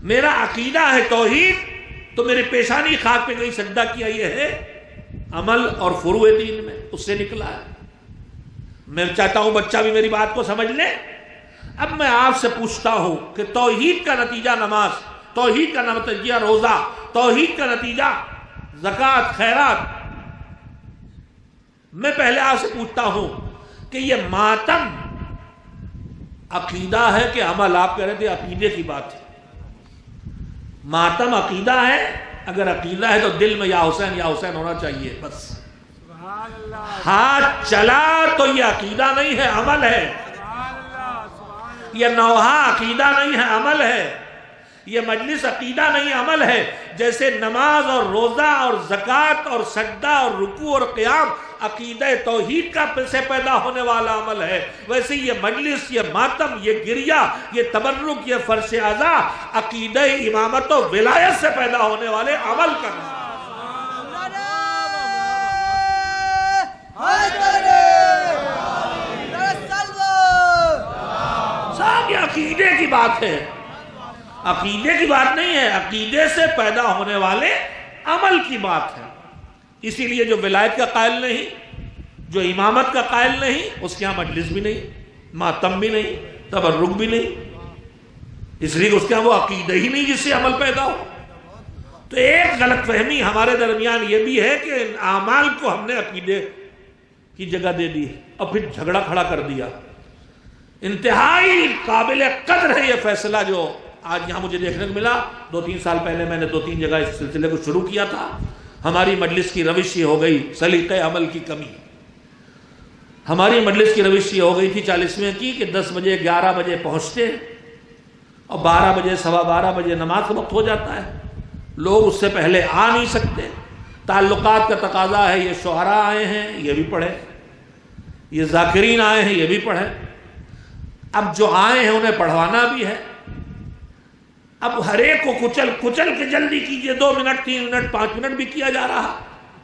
میرا عقیدہ ہے توحید تو میرے پیشانی خاک پہ کہیں سجدہ کیا، یہ ہے عمل اور فروع دین میں اس سے نکلا ہے۔ میں چاہتا ہوں بچہ بھی میری بات کو سمجھ لے۔ اب میں آپ سے پوچھتا ہوں کہ توحید کا نتیجہ نماز، توحید کا نتیجہ روزہ، توحید کا نتیجہ زکوٰۃ خیرات، میں پہلے آپ سے پوچھتا ہوں کہ یہ ماتم عقیدہ ہے کہ عمل؟ آپ کہہ رہے تھے عقیدے کی بات ہے۔ ماتم عقیدہ ہے؟ اگر عقیدہ ہے تو دل میں یا حسین ہونا چاہیے، بس۔ ہاتھ چلا تو یہ عقیدہ نہیں ہے، عمل ہے۔ یہ نوحہ عقیدہ نہیں ہے، عمل ہے۔ یہ مجلس عقیدہ نہیں عمل ہے. جیسے نماز اور روزہ اور زکوٰۃ اور سجدہ اور رکوع اور قیام عقیدہ توحید کا سے پیدا ہونے والا عمل ہے، ویسے یہ مجلس، یہ ماتم، یہ گریہ، یہ تبرک، یہ فرش عزا عقیدہ امامت و ولایت سے پیدا ہونے والے عمل کا نام. صاحب یہ عقیدے کی بات ہے، عقیدے کی بات نہیں ہے، عقیدے سے پیدا ہونے والے عمل کی بات ہے. اسی لیے جو ولایت کا قائل نہیں، جو امامت کا قائل نہیں، اس کے ہاں مجلس بھی نہیں، ماتم بھی نہیں، تبرک بھی نہیں، اس لیے اس کے ہاں وہ عقیدہ ہی نہیں جس سے عمل پیدا ہو. تو ایک غلط فہمی ہمارے درمیان یہ بھی ہے کہ اعمال کو ہم نے عقیدے کی جگہ دے دی اور پھر جھگڑا کھڑا کر دیا. انتہائی قابل قدر ہے یہ فیصلہ جو آج یہاں مجھے دیکھنے کو ملا. 2-3 سال پہلے میں نے 2-3 جگہ اس سلسلے کو شروع کیا تھا. ہماری مجلس کی روش یہ ہو گئی، سلیقہ عمل کی کمی. ہماری مجلس کی روش یہ ہو گئی تھی 40ویں کی کہ 10 بجے 11 بجے پہنچتے اور 12 بجے 12:15 بجے نماز کا وقت ہو جاتا ہے. لوگ اس سے پہلے آ نہیں سکتے. تعلقات کا تقاضا ہے، یہ شعراء آئے ہیں یہ بھی پڑھیں، یہ ذاکرین آئے ہیں یہ بھی پڑھیں. اب جو آئے ہیں انہیں پڑھوانا بھی ہے. اب ہر ایک کو کچل کچل کے جلدی کیجئے، 2 منٹ 3 منٹ 5 منٹ بھی کیا جا رہا.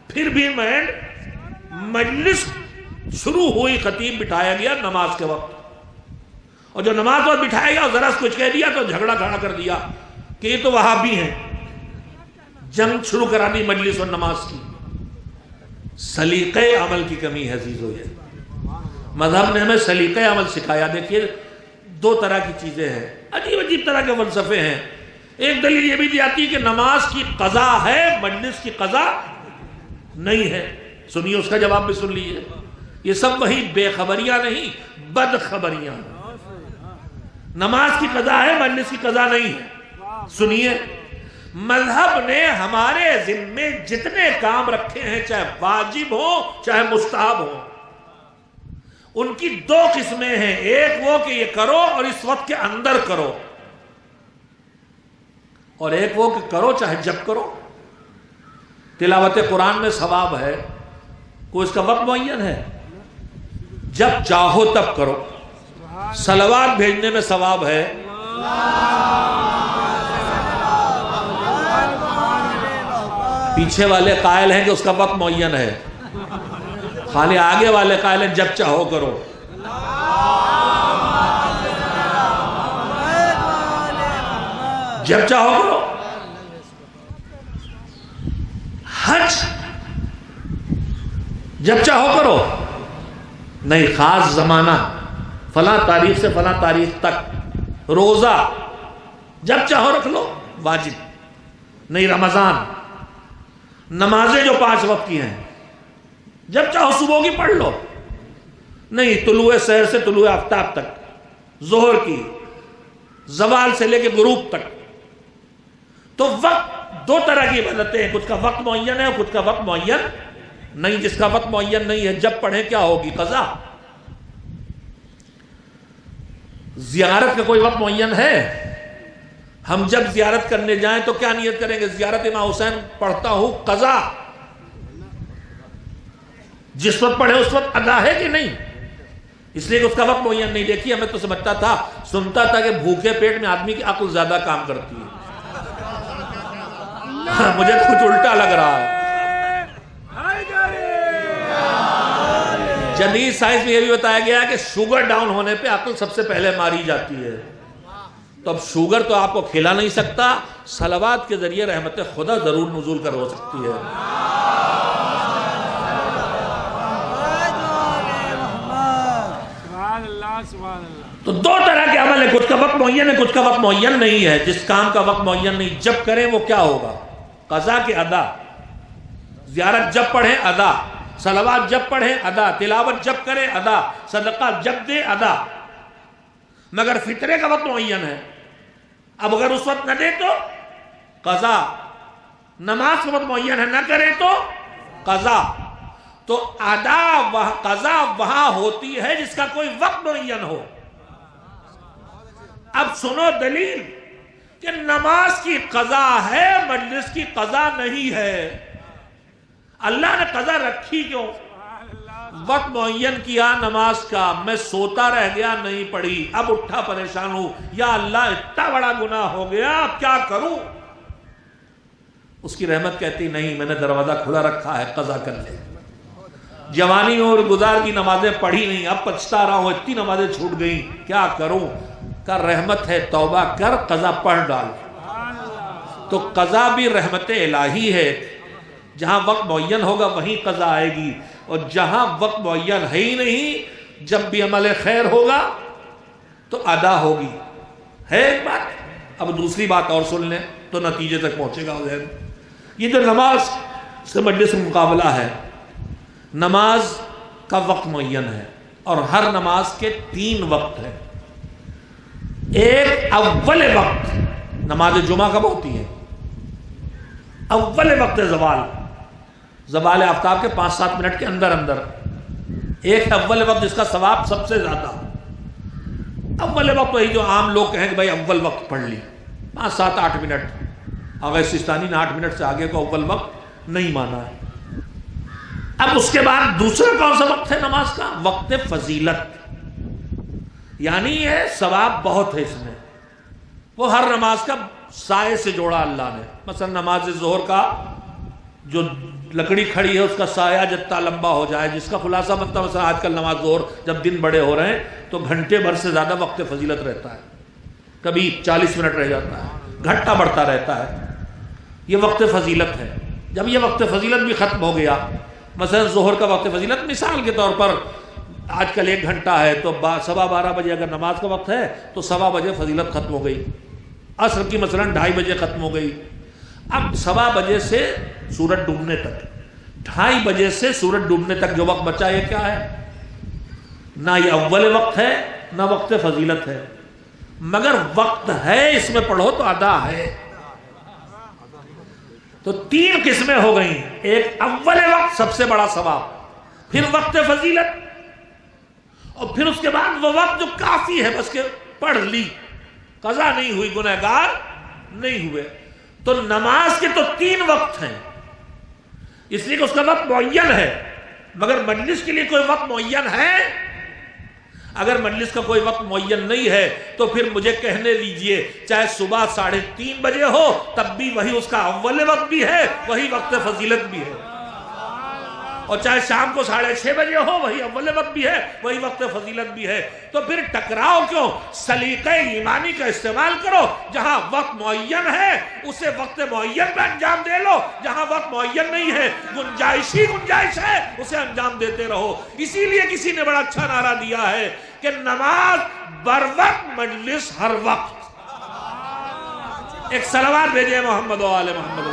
پھر بھی مجلس شروع ہوئی، خطیب بٹھایا گیا نماز کے وقت، اور جو نماز وقت بٹھایا گیا ذرا کچھ کہہ دیا تو جھگڑا کھڑا کر دیا کہ یہ تو وہابی ہیں. جنگ شروع کرا دی مجلس اور نماز کی. سلیقہ عمل کی کمی ہے عزیزو. یہ مذہب نے ہمیں سلیقہ عمل سکھایا. دیکھیے 2 طرح کی چیزیں ہیں، عجیب عجیب طرح کے فلسفے ہیں. ایک دلیل یہ بھی دی جاتی ہے کہ نماز کی قضا ہے، مجلس کی قضا نہیں ہے. سنیے اس کا جواب بھی سن لیجئے. یہ سب وہی بے خبریاں نہیں، بد خبریاں. نماز کی قضا ہے، مجلس کی قضا نہیں ہے. سنیے، مذہب نے ہمارے ذمے جتنے کام رکھے ہیں، چاہے واجب ہو چاہے مستحب ہو، ان کی 2 قسمیں ہیں. ایک وہ کہ یہ کرو اور اس وقت کے اندر کرو، اور ایک وہ کہ کرو چاہے جب کرو. تلاوت قرآن میں ثواب ہے، کوئی اس کا وقت معین ہے، جب چاہو تب کرو. صلوات بھیجنے میں ثواب ہے، پیچھے والے قائل ہیں کہ اس کا وقت معین ہے، خالی آگے والے قائل ہیں جب چاہو کرو. جب چاہو کرو. حج جب چاہو کرو نہیں، خاص زمانہ فلاں تاریخ سے فلاں تاریخ تک. روزہ جب چاہو رکھ لو، واجب نہیں. رمضان، نمازیں جو 5 وقت کی ہیں جب چاہو صبح کی پڑھ لو، نہیں طلوع سحر سے طلوع آفتاب تک، ظہر کی، زوال سے لے کے غروب تک. تو وقت 2 طرح کی عبادتیں ہیں، کچھ کا وقت معین ہے اور کچھ کا وقت معین نہیں. جس کا وقت معین نہیں ہے جب پڑھیں کیا ہوگی؟ قضا. زیارت کا کوئی وقت معین ہے؟ ہم جب زیارت کرنے جائیں تو کیا نیت کریں گے؟ زیارت امام حسین پڑھتا ہوں، قضا. جس وقت پڑھے اس وقت ادا ہے کہ نہیں؟ اس لیے کہ اس کا وقت معین نہیں. دیکھیے میں تو سمجھتا تھا، سنتا تھا کہ بھوکے پیٹ میں آدمی کی عقل زیادہ کام کرتی ہے. مجھے کچھ الٹا لگ رہا ہے. جدید سائنس میں یہ بھی بتایا گیا ہے کہ شوگر ڈاؤن ہونے پہ عقل سب سے پہلے ماری جاتی ہے. تو اب شوگر تو آپ کو کھلا نہیں سکتا، صلوات کے ذریعے رحمت خدا ضرور نزول کر ہو سکتی ہے. تو 2 طرح کے عمل ہے، کچھ کا وقت معین ہے کچھ کا وقت معین نہیں ہے. جس کام کا وقت معین نہیں، جب کریں وہ کیا ہوگا؟ قضا کے ادا. زیارت جب پڑھیں ادا، صلوات جب پڑھیں ادا، تلاوت جب کریں ادا، صدقہ جب دے ادا. مگر فطرے کا وقت معین ہے. اب اگر اس وقت نہ دے تو قضا. نماز کا وقت معین ہے، نہ کرے تو قضا. تو قضا وہاں ہوتی ہے جس کا کوئی وقت معین ہو. اب سنو دلیل کہ نماز کی قضا ہے، مجلس کی قضا نہیں ہے۔ اللہ نے قضا رکھی کیوں؟ وقت معین کیا نماز کا، میں سوتا رہ گیا نہیں پڑھی، اب اٹھا پریشان ہوں، یا اللہ اتنا بڑا گناہ ہو گیا، اب کیا کروں؟ اس کی رحمت کہتی نہیں، میں نے دروازہ کھلا رکھا ہے، قضا کر لے۔ جوانی میں اور گزار کی نمازیں پڑھی نہیں، اب پچھتا رہا ہوں، اتنی نمازیں چھوٹ گئیں، کیا کروں؟ کا رحمت ہے، توبہ کر، قضا پڑھ ڈال۔ تو قضا بھی رحمت الہی ہے، جہاں وقت معین ہوگا وہیں قضا آئے گی، اور جہاں وقت معین ہے ہی نہیں، جب بھی عمل خیر ہوگا تو ادا ہوگی۔ ہے ایک بات، اب دوسری بات اور سن لیں تو نتیجے تک پہنچے گا ذہن۔ یہ جو نماز سے مجلس مقابلہ ہے، نماز کا وقت معین ہے، اور ہر نماز کے 3 وقت ہیں۔ ایک اول وقت، نماز جمعہ کب ہوتی ہے؟ اول وقت زوال آفتاب کے 5-7 منٹ کے اندر اندر ایک اول وقت، جس کا ثواب سب سے زیادہ۔ اول وقت وہی جو عام لوگ کہیں کہ بھائی اول وقت پڑھ لی، 5-7-8 منٹ، اگر سستانی نے 8 منٹ سے آگے کو اول وقت نہیں مانا ہے۔ اب اس کے بعد دوسرا کون سا وقت ہے نماز کا؟ وقت فضیلت، یعنی یہ ثواب بہت ہے اس میں، وہ ہر نماز کا سائے سے جوڑا اللہ نے۔ مثلا نماز ظہر کا جو لکڑی کھڑی ہے اس کا سایہ جتنا لمبا ہو جائے، جس کا خلاصہ بنتا ہے، مثلا آج کل نماز ظہر جب دن بڑے ہو رہے ہیں تو گھنٹے بھر سے زیادہ وقت فضیلت رہتا ہے، کبھی 40 منٹ رہ جاتا ہے، گھٹتا بڑھتا رہتا ہے، یہ وقت فضیلت ہے۔ جب یہ وقت فضیلت بھی ختم ہو گیا، مثلا ظہر کا وقت فضیلت مثال کے طور پر آج کل 1 گھنٹہ ہے، تو 12:15 بجے اگر نماز کا وقت ہے تو 1:15 بجے فضیلت ختم ہو گئی، عصر کی مثلا 2:30 بجے ختم ہو گئی۔ اب 1:15 بجے سے سورج ڈوبنے تک، 2:30 بجے سے سورج ڈوبنے تک جو وقت بچا، یہ کیا ہے؟ نہ یہ اول وقت ہے نہ وقت فضیلت ہے، مگر وقت ہے، اس میں پڑھو تو ادا ہے۔ تو 3 قسمیں ہو گئیں، ایک اول وقت سب سے بڑا ثواب، پھر وقت فضیلت، اور پھر اس کے بعد وہ وقت جو کافی ہے، بس کہ پڑھ لی، قضا نہیں ہوئی، گنہگار نہیں ہوئے۔ تو نماز کے تو 3 وقت ہیں، اس لیے کہ اس کا وقت معین ہے، مگر مجلس کے لیے کوئی وقت معین ہے؟ اگر مجلس کا کوئی وقت معین نہیں ہے تو پھر مجھے کہنے لیجئے، چاہے صبح 3:30 بجے ہو تب بھی وہی اس کا اول وقت بھی ہے، وہی وقت فضیلت بھی ہے، اور چاہے شام کو 6:30 بجے ہو وہی اول وقت بھی ہے، وہی وقت فضیلت بھی ہے۔ تو پھر ٹکراؤ کیوں؟ سلیقہ ایمانی کا استعمال کرو، جہاں وقت معین ہے اسے وقت معین میں انجام دے لو، جہاں وقت معین نہیں ہے، گنجائش ہے، اسے انجام دیتے رہو۔ اسی لیے کسی نے بڑا اچھا نعرہ دیا ہے کہ نماز بر وقت، مجلس ہر وقت۔ ایک صلوات بھیجئے محمد و آل محمد۔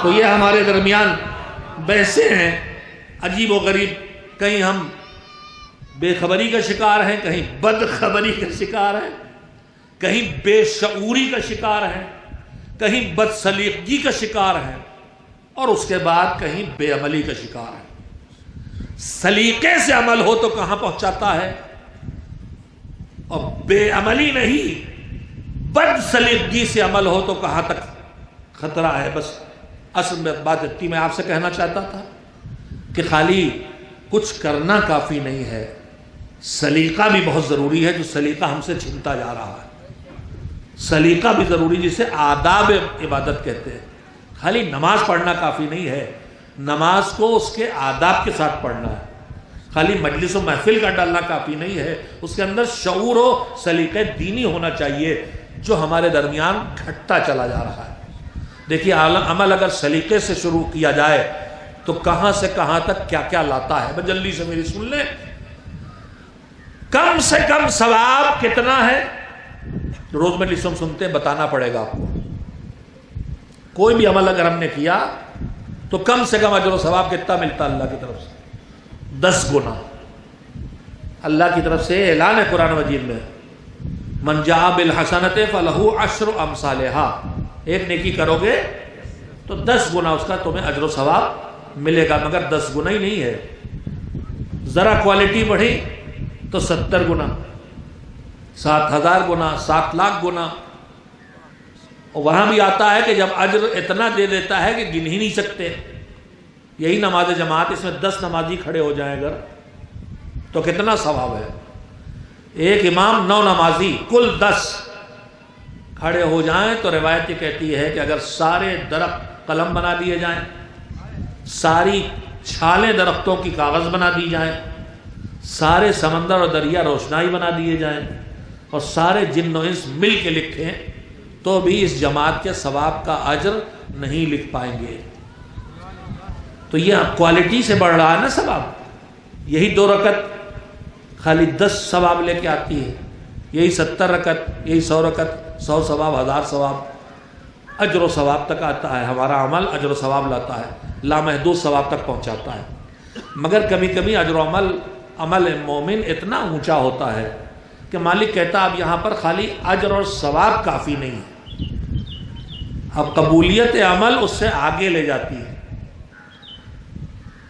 تو یہ ہمارے درمیان بحثیں ہیں عجیب و غریب، کہیں ہم بے خبری کا شکار ہیں، کہیں بد خبری کا شکار ہیں، کہیں بے شعوری کا شکار ہیں، کہیں بد سلیقگی کا شکار ہیں، اور اس کے بعد کہیں بے عملی کا شکار ہیں۔ سلیقے سے عمل ہو تو کہاں پہنچاتا ہے، اور بے عملی نہیں، بد سلیقگی سے عمل ہو تو کہاں تک خطرہ ہے۔ بس اصل میں بات اتنی میں آپ سے کہنا چاہتا تھا کہ خالی کچھ کرنا کافی نہیں ہے، سلیقہ بھی بہت ضروری ہے، جو سلیقہ ہم سے چھنتا جا رہا ہے۔ سلیقہ بھی ضروری، جسے آداب عبادت کہتے ہیں۔ خالی نماز پڑھنا کافی نہیں ہے، نماز کو اس کے آداب کے ساتھ پڑھنا ہے۔ خالی مجلس و محفل کا ڈالنا کافی نہیں ہے، اس کے اندر شعور و سلیقہ دینی ہونا چاہیے، جو ہمارے درمیان گھٹتا چلا جا رہا ہے۔ دیکھیے عمل اگر سلیقے سے شروع کیا جائے تو کہاں سے کہاں تک کیا کیا لاتا ہے۔ بس جلدی سے میری سن لیں، کم سے کم ثواب کتنا ہے؟ روز مجلس ہم سنتے ہیں، بتانا پڑے گا آپ کو۔ کوئی بھی عمل اگر ہم نے کیا تو کم سے کم اجر و ثواب کتنا ملتا اللہ کی طرف سے؟ 10 گنا۔ اللہ کی طرف سے اعلان ہے قرآن مجید میں، من جاء بالحسنۃ فلہ 10 امثالھا، ایک نیکی کرو گے تو 10 گنا اس کا تمہیں اجر و ثواب ملے گا، مگر 10 گنا ہی نہیں ہے، ذرا کوالٹی بڑھی تو 70 گنا، 7000 گنا، 7 لاکھ گنا. اور وہاں بھی آتا ہے کہ جب اجر اتنا دے دیتا ہے کہ گن ہی نہیں سکتے. یہی نماز جماعت، اس میں 10 نمازی کھڑے ہو جائیں اگر تو کتنا ثواب ہے. ایک امام 9 نمازی کل 10 کھڑے ہو جائیں تو روایت یہ کہتی ہے کہ اگر سارے درخت قلم بنا دیے جائیں، ساری چھالیں درختوں کی کاغذ بنا دی جائیں، سارے سمندر اور دریا روشنائی بنا دیے جائیں، اور سارے جن و انس مل کے لکھیں تو بھی اس جماعت کے ثواب کا اجر نہیں لکھ پائیں گے. تو یہ کوالٹی سے بڑھ رہا ہے نا ثواب. یہی 2 رکعت خالی 10 ثواب لے کے آتی ہے، یہی 70 رکعت، یہی 100 رکعت، 100 ثواب، 1000 ثواب، اجر و ثواب تک آتا ہے. ہمارا عمل اجر و ثواب لاتا ہے، لامحدود ثواب تک پہنچاتا ہے. مگر کبھی کبھی اجر و عمل مومن اتنا اونچا ہوتا ہے کہ مالک کہتا اب یہاں پر خالی اجر اور ثواب کافی نہیں ہے، اب قبولیت عمل اس سے آگے لے جاتی ہے.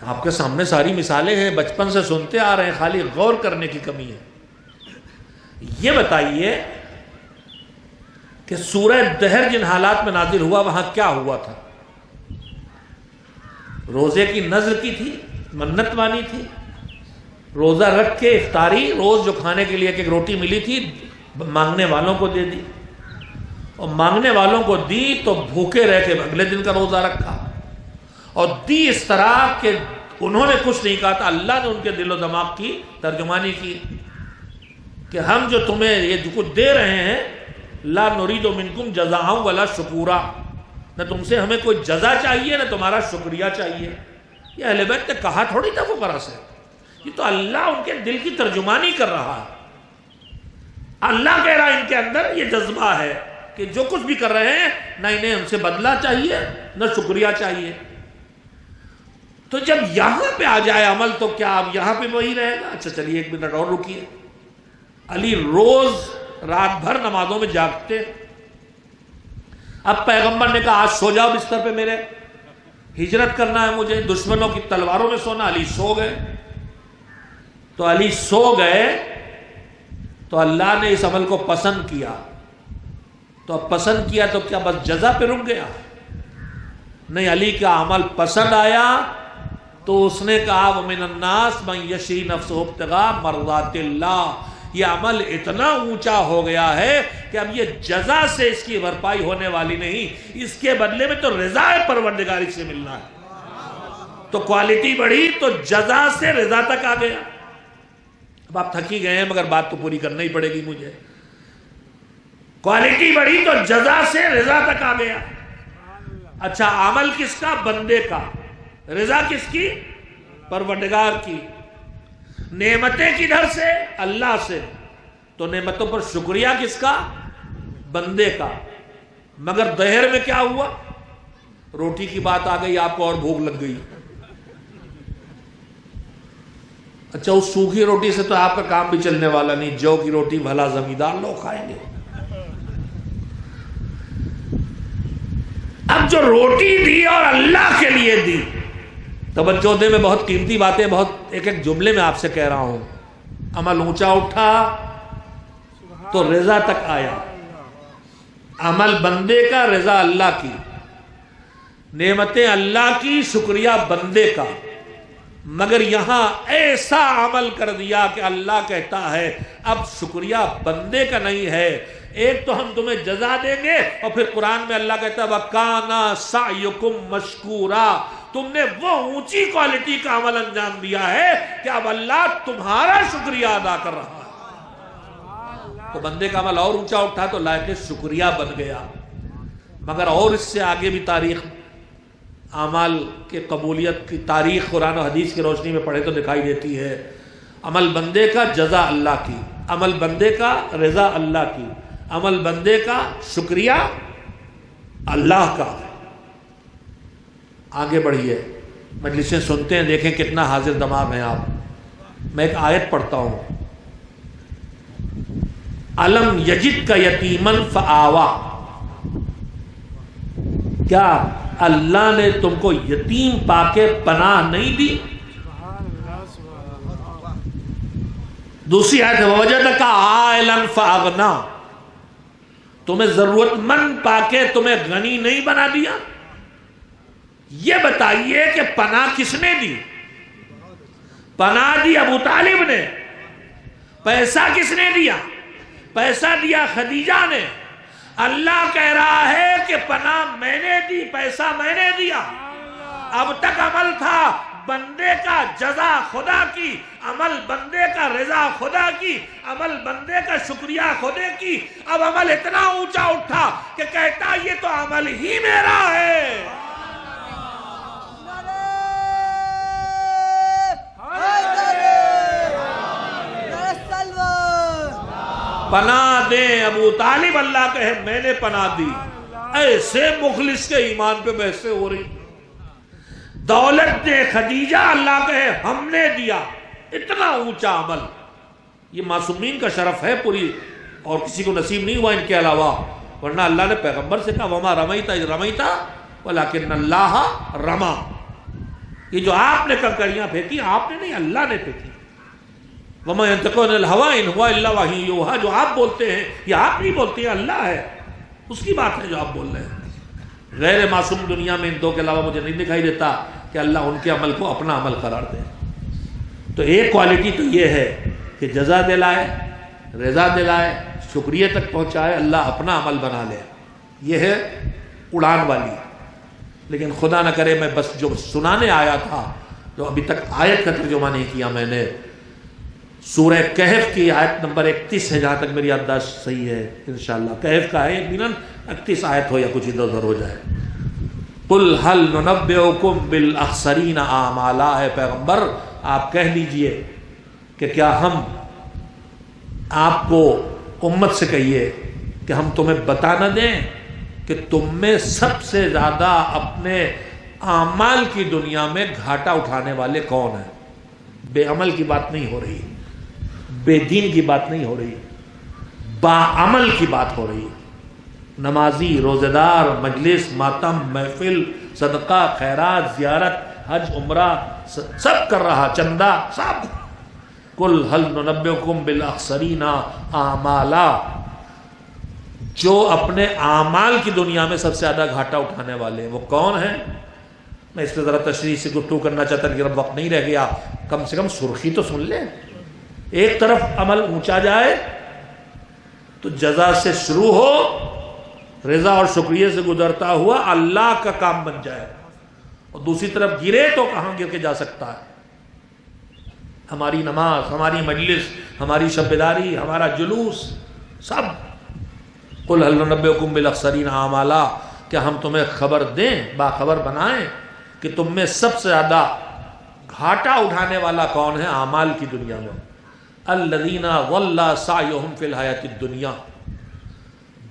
آپ کے سامنے ساری مثالیں ہیں، بچپن سے سنتے آ رہے ہیں، خالی غور کرنے کی کمی ہے. یہ بتائیے کہ سورہ دہر جن حالات میں نازل ہوا وہاں کیا ہوا تھا؟ روزے کی نذر کی تھی، منت مانی تھی، روزہ رکھ کے افطاری، روز جو کھانے کے لیے ایک روٹی ملی تھی مانگنے والوں کو دے دی، اور مانگنے والوں کو دی تو بھوکے رہ کے اگلے دن کا روزہ رکھا، اور دی اس طرح کہ انہوں نے کچھ نہیں کہا تھا، اللہ نے ان کے دل و دماغ کی ترجمانی کی کہ ہم جو تمہیں یہ کچھ دے رہے ہیں لا نرید منکم جزاء ولا شکورا، نہ تم سے ہمیں کوئی جزا چاہیے نہ تمہارا شکریہ چاہیے. یہ اہل بیت نے کہا تھوڑی تھا فقراء سے، یہ تو اللہ ان کے دل کی ترجمانی کر رہا ہے. اللہ کہہ رہا ہے ان کے اندر یہ جذبہ ہے کہ جو کچھ بھی کر رہے ہیں نہ انہیں ہم سے بدلہ چاہیے نہ شکریہ چاہیے. تو جب یہاں پہ آ جائے عمل تو کیا اب یہاں پہ وہی رہے گا؟ اچھا چلیے 1 منٹ اور رکیے. علی روز رات بھر نمازوں میں جاگتے. اب پیغمبر نے کہا آج سو جاؤ بستر پہ میرے، ہجرت کرنا ہے مجھے، دشمنوں کی تلواروں میں سونا. علی سو گئے. تو علی سو گئے تو اللہ نے اس عمل کو پسند کیا. تو اب پسند کیا تو کیا بس جزا پہ رک گیا؟ نہیں، علی کا عمل پسند آیا تو اس نے کہا وَمِنَ النَّاسِ مَن يَشْرِي نَفْسَهُ ابْتِغَاءَ مَرْضَاتِ اللَّهِ. یہ عمل اتنا اونچا ہو گیا ہے کہ اب یہ جزا سے اس کی بھرپائی ہونے والی نہیں، اس کے بدلے میں تو رضا پروردگاری سے ملنا ہے. تو کوالٹی بڑھی تو جزا سے رضا تک آ گیا. اب آپ تھکی گئے ہیں مگر بات تو پوری کرنا ہی پڑے گی مجھے. کوالٹی بڑھی تو جزا سے رضا تک آ گیا. اچھا عمل کس کا؟ بندے کا. رضا کس کی؟ پروردگار کی. نعمتیں کدھر سے؟ اللہ سے. تو نعمتوں پر شکریہ کس کا؟ بندے کا. مگر دہر میں کیا ہوا؟ روٹی کی بات آ گئی، آپ کو اور بھوک لگ گئی. اچھا اس سوکھی روٹی سے تو آپ کا کام بھی چلنے والا نہیں. جو کی روٹی بھلا زمیندار لوگ کھائیں گے. اب جو روٹی دی اور اللہ کے لیے دی، توجہ دے، میں بہت قیمتی باتیں بہت ایک ایک جملے میں آپ سے کہہ رہا ہوں. عمل اونچا اٹھا تو رضا تک آیا. عمل بندے کا، رضا اللہ کی. نعمتیں اللہ کی، شکریہ بندے کا. مگر یہاں ایسا عمل کر دیا کہ اللہ کہتا ہے اب شکریہ بندے کا نہیں ہے. ایک تو ہم تمہیں جزا دیں گے، اور پھر قرآن میں اللہ کہتا ہے وَكَانَ سَعْيُكُمْ مَشْكُورًا. تم نے وہ اونچی کوالٹی کا عمل انجام دیا ہے کہ اب اللہ تمہارا شکریہ ادا کر رہا ہے. تو بندے کا عمل اور اونچا اٹھا تو لائق شکریہ بن گیا. مگر اور اس سے آگے بھی تاریخ اعمال کے قبولیت کی تاریخ قرآن و حدیث کی روشنی میں پڑھے تو دکھائی دیتی ہے. عمل بندے کا، جزا اللہ کی. عمل بندے کا، رضا اللہ کی. عمل بندے کا، شکریہ اللہ کا. آگے بڑھیے، مجلسیں سنتے ہیں، دیکھیں کتنا حاضر دماغ ہیں آپ. میں ایک آیت پڑھتا ہوں. الم یجد کا یتیمن فآوا. کیا اللہ نے تم کو یتیم پا کے پناہ نہیں دی؟ دوسری آیت ہے وَوَجَدَكَ عَائِلًا فَأَغْنَىٰ، تمہیں ضرورت مند پا کے تمہیں غنی نہیں بنا دیا؟ یہ بتائیے کہ پناہ کس نے دی؟ پناہ دی ابو طالب نے۔ پیسہ کس نے دیا؟ پیسہ دیا خدیجہ نے۔ اللہ کہہ رہا ہے کہ پناہ میں نے دی، پیسہ میں نے دیا۔ اب تک عمل تھا بندے کا جزا خدا کی، عمل بندے کا رضا خدا کی، عمل بندے کا شکریہ خدا کی۔ اب عمل اتنا اونچا اٹھا کہ کہتا یہ تو عمل ہی میرا ہے۔ پناہ دیں ابو طالب، اللہ کہے میں نے پناہ دی۔ ایسے مخلص کے ایمان پہ بحثیں ہو رہی۔ دولت دے خدیجہ، اللہ کہے ہم نے دیا۔ اتنا اونچا عمل، یہ معصومین کا شرف ہے پوری، اور کسی کو نصیب نہیں ہوا ان کے علاوہ، ورنہ اللہ نے پیغمبر سے کہا وما رمیت اذ رمیت ولکن اللہ رما۔ یہ جو آپ نے کنکریاں پھینکی آپ نے نہیں، اللہ نے پھینکی۔ وما ينطق عن الهوى ان هو الا وحی یوحی، جو آپ بولتے ہیں یہ آپ نہیں بولتے ہیں، اللہ ہے، اس کی بات ہے جو آپ بول رہے ہیں۔ غیر معصوم دنیا میں ان دو کے علاوہ مجھے نہیں دکھائی دیتا کہ اللہ ان کے عمل کو اپنا عمل قرار دے۔ تو ایک کوالٹی تو یہ ہے کہ جزا دلائے، رضا دلائے، شکریہ تک پہنچائے، اللہ اپنا عمل بنا لے، یہ ہے اڑان والی۔ لیکن خدا نہ کرے میں بس جو سنانے آیا تھا، جو ابھی تک آیت کا ترجمہ نہیں کیا میں نے، سورہ کہف کی آیت نمبر 31 ہے جہاں تک میری یادداشت صحیح ہے انشاءاللہ، کہف کا ہے، یقیناً 31 آیت ہو یا کچھ ادھر ادھر ہو جائے۔ قُلْ هَلْ نُنَبِّئُكُمْ بِالْأَخْسَرِينَ أَعْمَالًا، ہے پیغمبر آپ کہہ دیجئے کہ کیا ہم آپ کو امت سے کہیے کہ ہم تمہیں بتا نہ دیں کہ تم میں سب سے زیادہ اپنے اعمال کی دنیا میں گھاٹا اٹھانے والے کون ہیں؟ بے عمل کی بات نہیں ہو رہی، بے دین کی بات نہیں ہو رہی، با عمل کی بات ہو رہی۔ نمازی، روزہ دار، مجلس، ماتم، محفل، صدقہ، خیرات، زیارت، حج، عمرہ سب کر رہا، چندہ سب۔ قُلْ هَلْ نُنَبِّئُكُمْ بِالْأَخْسَرِينَ أَعْمَالًا، جو اپنے اعمال کی دنیا میں سب سے زیادہ گھاٹا اٹھانے والے وہ کون ہیں؟ میں اس پہ ذرا تشریح سے گفتگو کرنا چاہتا ہوں، لیکن وقت نہیں رہ گیا، کم سے کم سرخی تو سن لیں۔ ایک طرف عمل اونچا جائے تو جزا سے شروع ہو، رضا اور شکریہ سے گزرتا ہوا اللہ کا کام بن جائے، اور دوسری طرف گرے تو کہاں گر کے جا سکتا ہے؟ ہماری نماز، ہماری مجلس، ہماری شب بیداری، ہمارا جلوس سب۔ قُلْ هَلْ نُنَبِّئُكُمْ بِالْأَخْسَرِينَ أَعْمَالًا، کیا ہم تمہیں خبر دیں، باخبر بنائیں کہ تم میں سب سے زیادہ گھاٹا اٹھانے والا کون ہے اعمال کی دنیا میں؟ الذین ضل سعیہم فی الحیاۃ الدنیا،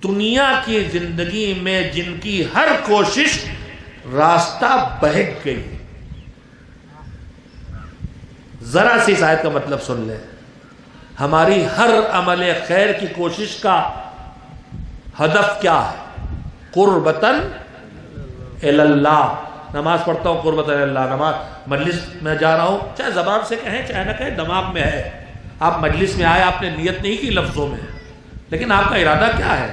دنیا کی زندگی میں جن کی ہر کوشش راستہ بہک گئی۔ ذرا سی اس آیت کا مطلب سن لیں، ہماری ہر عمل خیر کی کوشش کا ہدف کیا ہے؟ قربتاً الی اللہ۔ نماز پڑھتا ہوں قربتاً الی اللہ، نماز مجلس میں جا رہا ہوں، چاہے زبان سے کہیں چاہے نہ کہیں، دماغ میں ہے، آپ مجلس میں آئے، آپ نے نیت نہیں کی لفظوں میں، لیکن آپ کا ارادہ کیا ہے؟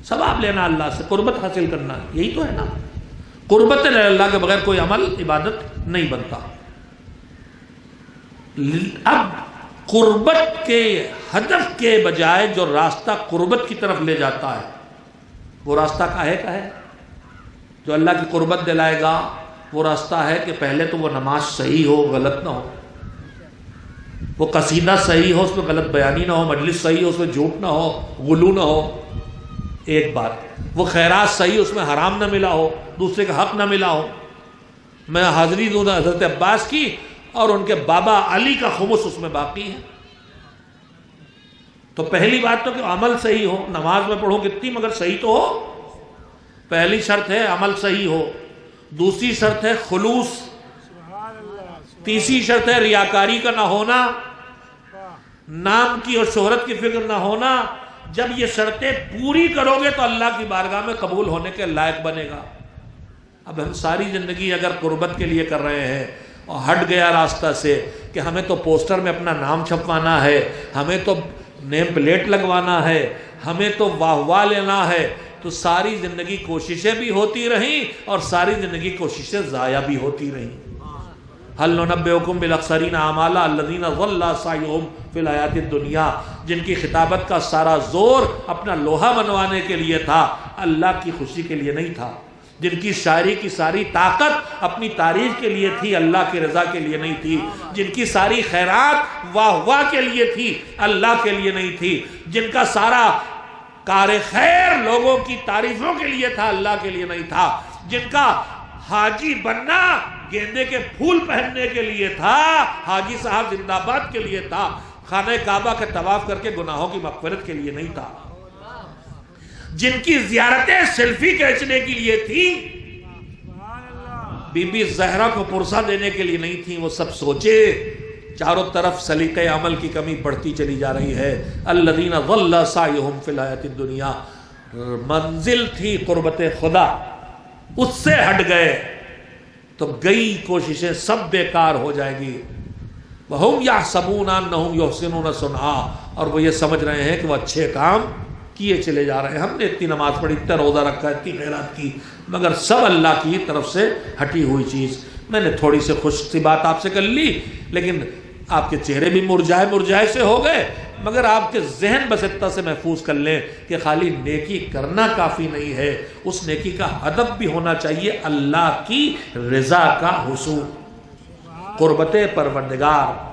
ثواب لینا اللہ سے، قربت حاصل کرنا، یہی تو ہے نا۔ قربت اللہ کے بغیر کوئی عمل عبادت نہیں بنتا۔ اب قربت کے ہدف کے بجائے جو راستہ قربت کی طرف لے جاتا ہے وہ راستہ کاہے کا ہے؟ جو اللہ کی قربت دلائے گا وہ راستہ ہے کہ پہلے تو وہ نماز صحیح ہو، غلط نہ ہو، وہ قصیدہ صحیح ہو، اس میں غلط بیانی نہ ہو، مجلس صحیح ہو، اس میں جھوٹ نہ ہو، غلو نہ ہو، ایک بات، وہ خیرات صحیح، اس میں حرام نہ ملا ہو، دوسرے کا حق نہ ملا ہو۔ میں حاضری دوں حضرت عباس کی اور ان کے بابا علی کا خمس اس میں باقی ہے۔ تو پہلی بات تو کہ عمل صحیح ہو، نماز میں پڑھو کتنی مگر صحیح تو ہو، پہلی شرط ہے عمل صحیح ہو، دوسری شرط ہے خلوص، تیسری شرط ہے ریاکاری کا نہ ہونا، نام کی اور شہرت کی فکر نہ ہونا۔ جب یہ شرطیں پوری کرو گے تو اللہ کی بارگاہ میں قبول ہونے کے لائق بنے گا۔ اب ہم ساری زندگی اگر قربت کے لیے کر رہے ہیں اور ہٹ گیا راستہ سے کہ ہمیں تو پوسٹر میں اپنا نام چھپوانا ہے، ہمیں تو نیم پلیٹ لگوانا ہے، ہمیں تو واہ واہ لینا ہے، تو ساری زندگی کوششیں بھی ہوتی رہیں اور ساری زندگی کوششیں ضائع بھی ہوتی رہیں۔ هل ننبئکم بالاخسرین اعمالا الذین ضل سعیہم فی الحیاۃ الدنیا، جن کی خطابت کا سارا زور اپنا لوہا بنوانے کے لیے تھا، اللہ کی خوشی کے لیے نہیں تھا، جن کی شاعری کی ساری طاقت اپنی تعریف کے لیے تھی، اللہ کی رضا کے لیے نہیں تھی، جن کی ساری خیرات واہ واہ کے لیے تھی، اللہ کے لیے نہیں تھی، جن کا سارا کار خیر لوگوں کی تعریفوں کے لیے تھا، اللہ کے لیے نہیں تھا، جن کا حاجی بننا گیندے کے پھول پہننے کے لیے تھا، حاجی صاحب زندہ باد کے لیے تھا، خانہ کعبہ کا طواف کر کے گناہوں کی مغفرت کے لیے نہیں تھا، جن کی زیارتیں سیلفی کھینچنے کے لیے تھی، بی بی زہرا کو پرسہ دینے کے لیے نہیں تھی، وہ سب سوچے۔ چاروں طرف سلیقہ عمل کی کمی بڑھتی چلی جا رہی ہے۔ الذین ضل سعیہم فی الحیاۃ الدنیا، منزل تھی قربت خدا، اس سے ہٹ گئے تو گئی کوششیں سب بیکار ہو جائیں گی۔ وَهُمْ يَحْسَبُونَ أَنَّهُمْ يُحْسِنُونَ صُنْعًا، اور وہ یہ سمجھ رہے ہیں کہ وہ اچھے کام کیے چلے جا رہے ہیں، ہم نے اتنی نماز پڑھی، اتنا روزہ رکھا، اتنی خیرات کی، مگر سب اللہ کی طرف سے ہٹی ہوئی چیز۔ میں نے تھوڑی سی خوش سی بات آپ سے کر لی، لیکن آپ کے چہرے بھی مرجھائے سے ہو گئے، مگر آپ کے ذہن بس اتنا سے محفوظ کر لیں کہ خالی نیکی کرنا کافی نہیں ہے، اس نیکی کا ہدف بھی ہونا چاہیے اللہ کی رضا کا حصول، قربت پروردگار۔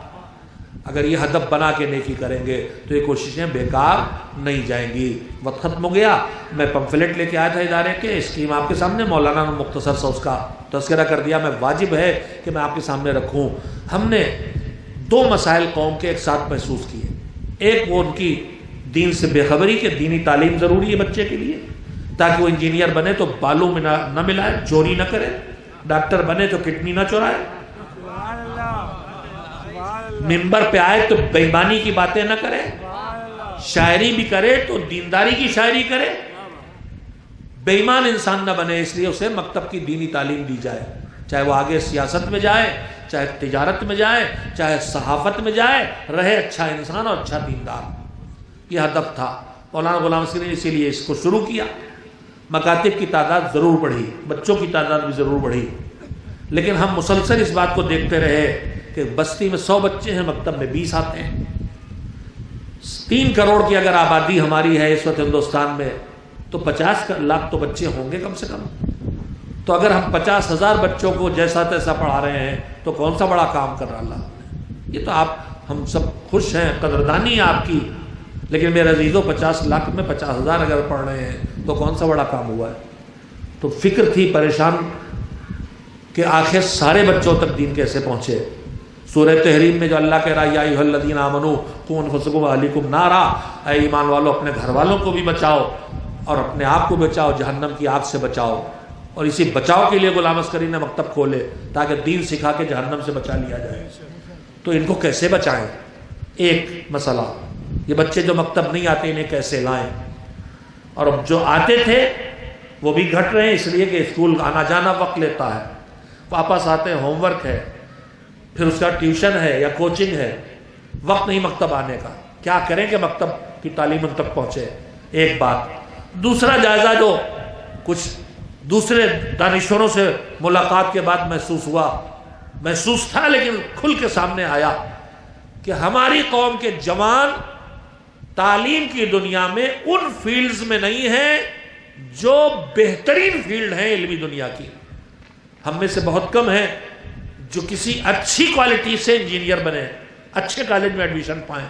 اگر یہ ہدف بنا کے نیکی کریں گے تو یہ کوششیں بیکار نہیں جائیں گی۔ وقت ختم ہو گیا، میں پمفلیٹ لے کے آیا تھا ادارے کے، اسکیم آپ کے سامنے، مولانا نے مختصر سا اس کا تذکرہ کر دیا، میں واجب ہے کہ میں آپ کے سامنے رکھوں۔ ہم نے دو مسائل قوم کے ایک ساتھ محسوس کیے، ایک وہ ان کی دین سے بے خبری کہ دینی تعلیم ضروری ہے بچے کے لیے تاکہ وہ انجینئر بنے تو بالوں میں نہ ملائے، چوری نہ کرے، ڈاکٹر بنے تو کڈنی نہ چورائے، ممبر پہ آئے تو بے ایمانی کی باتیں نہ کرے، شاعری بھی کرے تو دینداری کی شاعری کرے، بے ایمان انسان نہ بنے، اس لیے اسے مکتب کی دینی تعلیم دی جائے، چاہے وہ آگے سیاست میں جائے، چاہے تجارت میں جائے، چاہے صحافت میں جائے، رہے اچھا انسان اور اچھا دیندار۔ یہ ہدف تھا، مولانا غلام حسین نے اسی لیے اس کو شروع کیا۔ مکاتب کی تعداد ضرور بڑھی، بچوں کی تعداد بھی ضرور بڑھی، لیکن ہم مسلسل اس بات کو دیکھتے رہے کہ بستی میں 100 بچے ہیں، مکتب میں 20 آتے ہیں۔ 3 کروڑ کی اگر آبادی ہماری ہے اس وقت ہندوستان میں تو 50 لاکھ تو بچے ہوں گے کم سے کم، تو اگر ہم 50,000 بچوں کو جیسا تیسا پڑھا رہے ہیں تو کون سا بڑا کام کر رہا اللہ؟ یہ تو ہم سب خوش ہیں، قدردانی ہے آپ کی، لیکن میرے عزیزوں 50 لاکھ میں 50,000 اگر پڑھ رہے ہیں تو کون سا بڑا کام ہوا ہے؟ تو فکر تھی، پریشان کہ آخر سارے بچوں تک دین کیسے پہنچے۔ سورہ تحریم میں جو اللہ کہہ رہا ہے یا ایھا الذین آمنوا قوا انفسکم واہلیکم نارا، اے ایمان والو اپنے گھر والوں کو بھی بچاؤ اور اپنے آپ کو بچاؤ، جہنم کی آگ سے بچاؤ۔ اور اسی بچاؤ کے لیے غلام عسکری نے مکتب کھولے تاکہ دین سکھا کے جہنم سے بچا لیا جائے۔ تو ان کو کیسے بچائیں؟ ایک مسئلہ، یہ بچے جو مکتب نہیں آتے انہیں کیسے لائیں؟ اور اب جو آتے تھے وہ بھی گھٹ رہے ہیں، اس لیے کہ اسکول آنا جانا وقت لیتا ہے، واپس آتے ہیں ہوم ورک ہے، پھر اس کا ٹیوشن ہے یا کوچنگ ہے، وقت نہیں مکتب آنے کا۔ کیا کریں کہ مکتب کی تعلیم ان تک پہنچے؟ ایک بات۔ دوسرا جائزہ جو کچھ دوسرے دانشوروں سے ملاقات کے بعد محسوس تھا لیکن کھل کے سامنے آیا کہ ہماری قوم کے جوان تعلیم کی دنیا میں ان فیلڈز میں نہیں ہیں جو بہترین فیلڈ ہیں علمی دنیا کی۔ ہم میں سے بہت کم ہیں جو کسی اچھی کوالٹی سے انجینئر بنے، اچھے کالج میں ایڈمیشن پائیں۔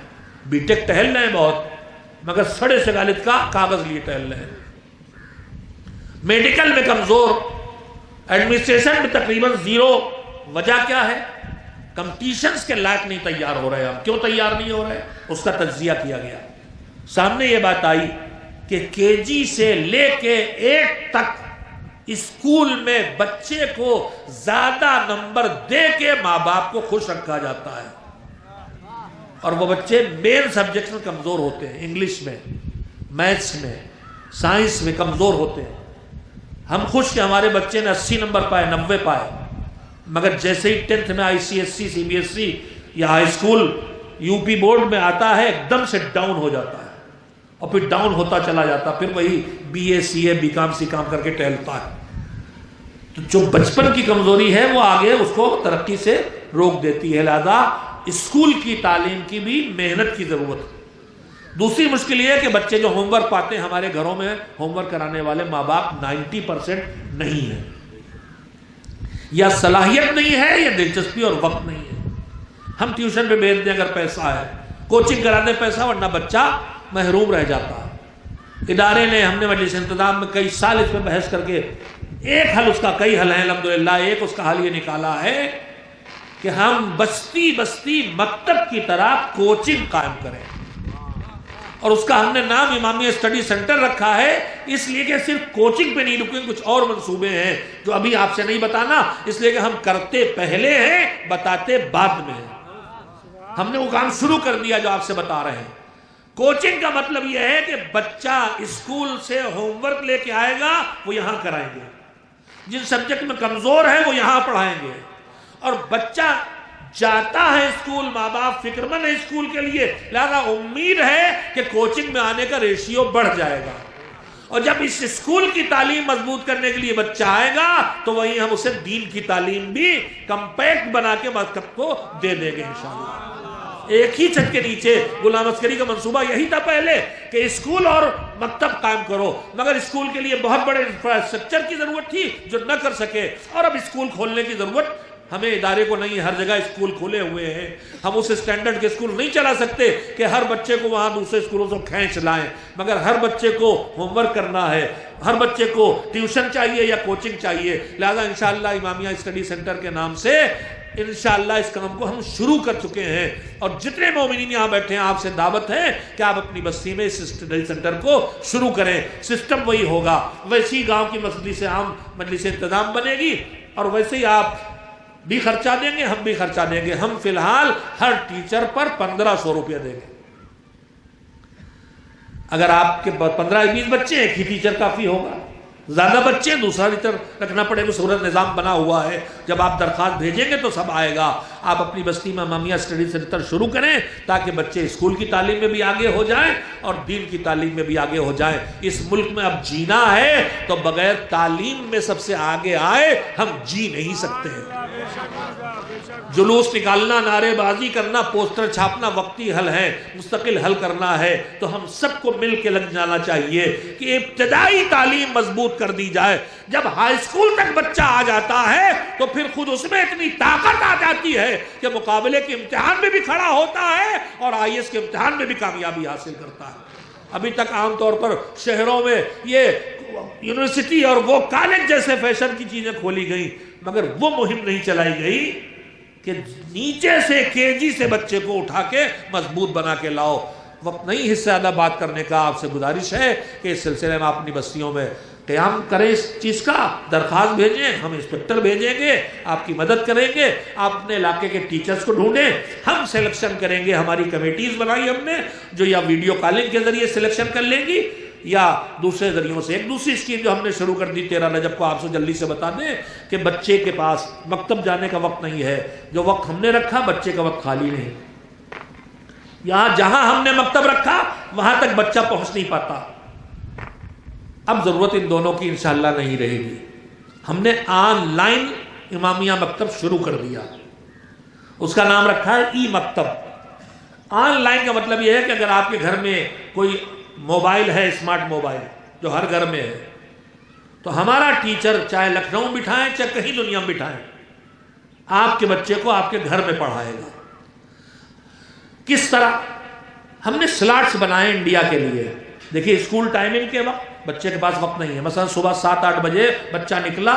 بی ٹیک ٹہل رہے ہیں بہت، مگر سڑے سے کالج کا کاغذ لیے ٹہل رہے ہیں۔ میڈیکل میں کمزور، ایڈمنسٹریشن میں تقریباً 0۔ وجہ کیا ہے؟ کمپٹیشنز کے لائق نہیں تیار ہو رہے۔ ہم کیوں تیار نہیں ہو رہے؟ اس کا تجزیہ کیا گیا، سامنے یہ بات آئی کہ KG سے لے کے 8 تک اسکول میں بچے کو زیادہ نمبر دے کے ماں باپ کو خوش رکھا جاتا ہے، اور وہ بچے مین سبجیکٹس میں کمزور ہوتے ہیں، انگلش میں، میتھس میں، سائنس میں کمزور ہوتے ہیں۔ ہم خوش کہ ہمارے بچے نے 80 نمبر پائے، 90 پائے، مگر جیسے ہی 10th میں ICSE CBSE یا ہائی اسکول UP بورڈ میں آتا ہے ایک دم سے ڈاؤن ہو جاتا ہے، اور پھر ڈاؤن ہوتا چلا جاتا، پھر وہی BA CA BCom CCom کر کے ٹہلتا ہے۔ تو جو بچپن کی کمزوری ہے وہ آگے اس کو ترقی سے روک دیتی ہے، لہذا اسکول کی تعلیم کی بھی محنت کی ضرورت ہے۔ دوسری مشکل یہ ہے کہ بچے جو ہوم ورک پاتے ہیں، ہمارے گھروں میں ہوم ورک کرانے والے ماں باپ 90% نہیں ہیں، یا صلاحیت نہیں ہے یا دلچسپی اور وقت نہیں ہے۔ ہم ٹیوشن پہ بھیج دیں اگر پیسہ ہے، کوچنگ کرا دیں پیسہ، ورنہ بچہ محروم رہ جاتا ہے۔ ادارے نے، ہم نے مجلس انتظام میں کئی سال اس پہ بحث کر کے ایک حل، اس کا کئی حل ہیں الحمدللہ، ایک اس کا حل یہ نکالا ہے کہ ہم بستی بستی مکتب کی طرح کوچنگ قائم کریں، اور اس کا ہم نے نام امامیہ اسٹڈی سینٹر رکھا ہے، اس لیے کہ صرف کوچنگ پہ نہیں رکیں، کچھ اور منصوبے ہیں جو ابھی آپ سے نہیں بتانا، اس لیے کہ ہم کرتے پہلے ہیں بتاتے بعد میں ہیں۔ ہم نے وہ کام شروع کر دیا جو آپ سے بتا رہے ہیں۔ کوچنگ کا مطلب یہ ہے کہ بچہ اسکول سے ہوم ورک لے کے آئے گا، وہ یہاں کرائیں گے، جن سبجیکٹ میں کمزور ہے وہ یہاں پڑھائیں گے، اور بچہ جاتا ہے اسکول، ماں باپ فکر مند ہے اسکول کے لیے، لہذا امید ہے کہ کوچنگ میں آنے کا ریشیو بڑھ جائے گا، اور جب اس اسکول کی تعلیم مضبوط کرنے کے لیے بچہ آئے گا تو وہیں ہم اسے دین کی تعلیم بھی کمپیکٹ بنا کے مکتب کو دے دیں گے انشاءاللہ۔ ایک ہی چھت کے نیچے غلام عسکری کا منصوبہ یہی تھا پہلے کہ اسکول اور مکتب قائم کرو، مگر اسکول کے لیے بہت بڑے انفراسٹرکچر کی ضرورت تھی جو نہ کر سکے، اور اب اسکول کھولنے کی ضرورت ہمیں ادارے کو نہیں، ہر جگہ اسکول کھولے ہوئے ہیں، ہم اس اسٹینڈرڈ کے اسکول نہیں چلا سکتے کہ ہر بچے کو وہاں دوسرے اسکولوں سے کھینچ لائیں، مگر ہر بچے کو ہوم ورک کرنا ہے، ہر بچے کو ٹیوشن چاہیے یا کوچنگ چاہیے، لہذا انشاءاللہ امامیہ اسٹڈی سینٹر کے نام سے انشاءاللہ اس کام کو ہم شروع کر چکے ہیں، اور جتنے مومنین یہاں بیٹھے ہیں آپ سے دعوت ہے کہ آپ اپنی بستی میں اس اسٹڈی سینٹر کو شروع کریں۔ سسٹم وہی ہوگا، ویسی گاؤں کی مجلس عام مجلس انتظام بنے گی، اور ویسے ہی آپ بھی خرچہ دیں گے، ہم بھی خرچہ دیں گے۔ ہم فی الحال ہر ٹیچر پر 1500 روپیہ دیں گے۔ اگر آپ کے 15-20 بچے ہیں، ایک ہی ٹیچر کافی ہوگا، زیادہ بچے دوسرا ٹیچر رکھنا پڑے گا، صورت نظام بنا ہوا ہے، جب آپ درخواست بھیجیں گے تو سب آئے گا۔ آپ اپنی بستی میں امامیہ اسٹڈی سینٹر شروع کریں تاکہ بچے اسکول کی تعلیم میں بھی آگے ہو جائیں اور دین کی تعلیم میں بھی آگے ہو جائیں۔ اس ملک میں اب جینا ہے تو بغیر تعلیم میں سب سے آگے آئے ہم جی نہیں سکتے ہیں۔ جلوس نکالنا، نعرے بازی کرنا، پوسٹر چھاپنا وقتی حل ہے، مستقل حل کرنا ہے تو ہم سب کو مل کے لگ جانا چاہیے کہ ابتدائی تعلیم مضبوط کر دی جائے۔ جب ہائی اسکول تک بچہ آ جاتا ہے تو پھر خود اس میں اتنی طاقت آ جاتی ہے کہ مقابلے کے امتحان میں بھی کھڑا ہوتا ہے اور IAS کے امتحان میں بھی کامیابی حاصل کرتا ہے۔ ابھی تک عام طور پر شہروں میں یہ یونیورسٹی اور وہ کالج جیسے فیشن کی چیزیں کھولی گئیں، مگر وہ مہم نہیں چلائی گئی کہ نیچے سے KG سے بچے کو اٹھا کے مضبوط بنا کے لاؤ۔ وقت نہیں اس سے زیادہ بات کرنے کا، آپ سے گزارش ہے کہ اس سلسلے میں آپ اپنی بستیوں میں قیام کریں، اس چیز کا درخواست بھیجیں، ہم انسپکٹر بھیجیں گے، آپ کی مدد کریں گے، آپ اپنے علاقے کے ٹیچرز کو ڈھونڈیں، ہم سلیکشن کریں گے، ہماری کمیٹیز بنائی ہم نے جو یا ویڈیو کالنگ کے ذریعے سلیکشن کر لیں گی یا دوسرے ذریعوں سے۔ ایک دوسری اسکیم جو ہم نے شروع کر دی 13 رجب کو، آپ سے جلدی سے بتا دیں کہ بچے کے پاس مکتب جانے کا وقت نہیں ہے، جو وقت ہم نے رکھا بچے کا وقت خالی نہیں، یہاں جہاں ہم نے مکتب رکھا وہاں تک بچہ پہنچ نہیں پاتا۔ اب ضرورت ان دونوں کی انشاءاللہ نہیں رہے گی۔ ہم نے آن لائن امامیہ مکتب شروع کر دیا، اس کا نام رکھا ہے ای مکتب۔ آن لائن کا مطلب یہ ہے کہ اگر آپ کے گھر میں کوئی موبائل ہے، اسمارٹ موبائل جو ہر گھر میں ہے، تو ہمارا ٹیچر چاہے لکھنؤ بٹھائیں چاہے کہیں دنیا میں بٹھائیں، آپ کے بچے کو آپ کے گھر میں پڑھائے گا۔ کس طرح؟ ہم نے سلاٹس بنائے انڈیا کے لیے۔ دیکھیے اسکول ٹائمنگ کے وقت بچے کے پاس وقت نہیں ہے، مثلا صبح 7-8 بجے بچہ نکلا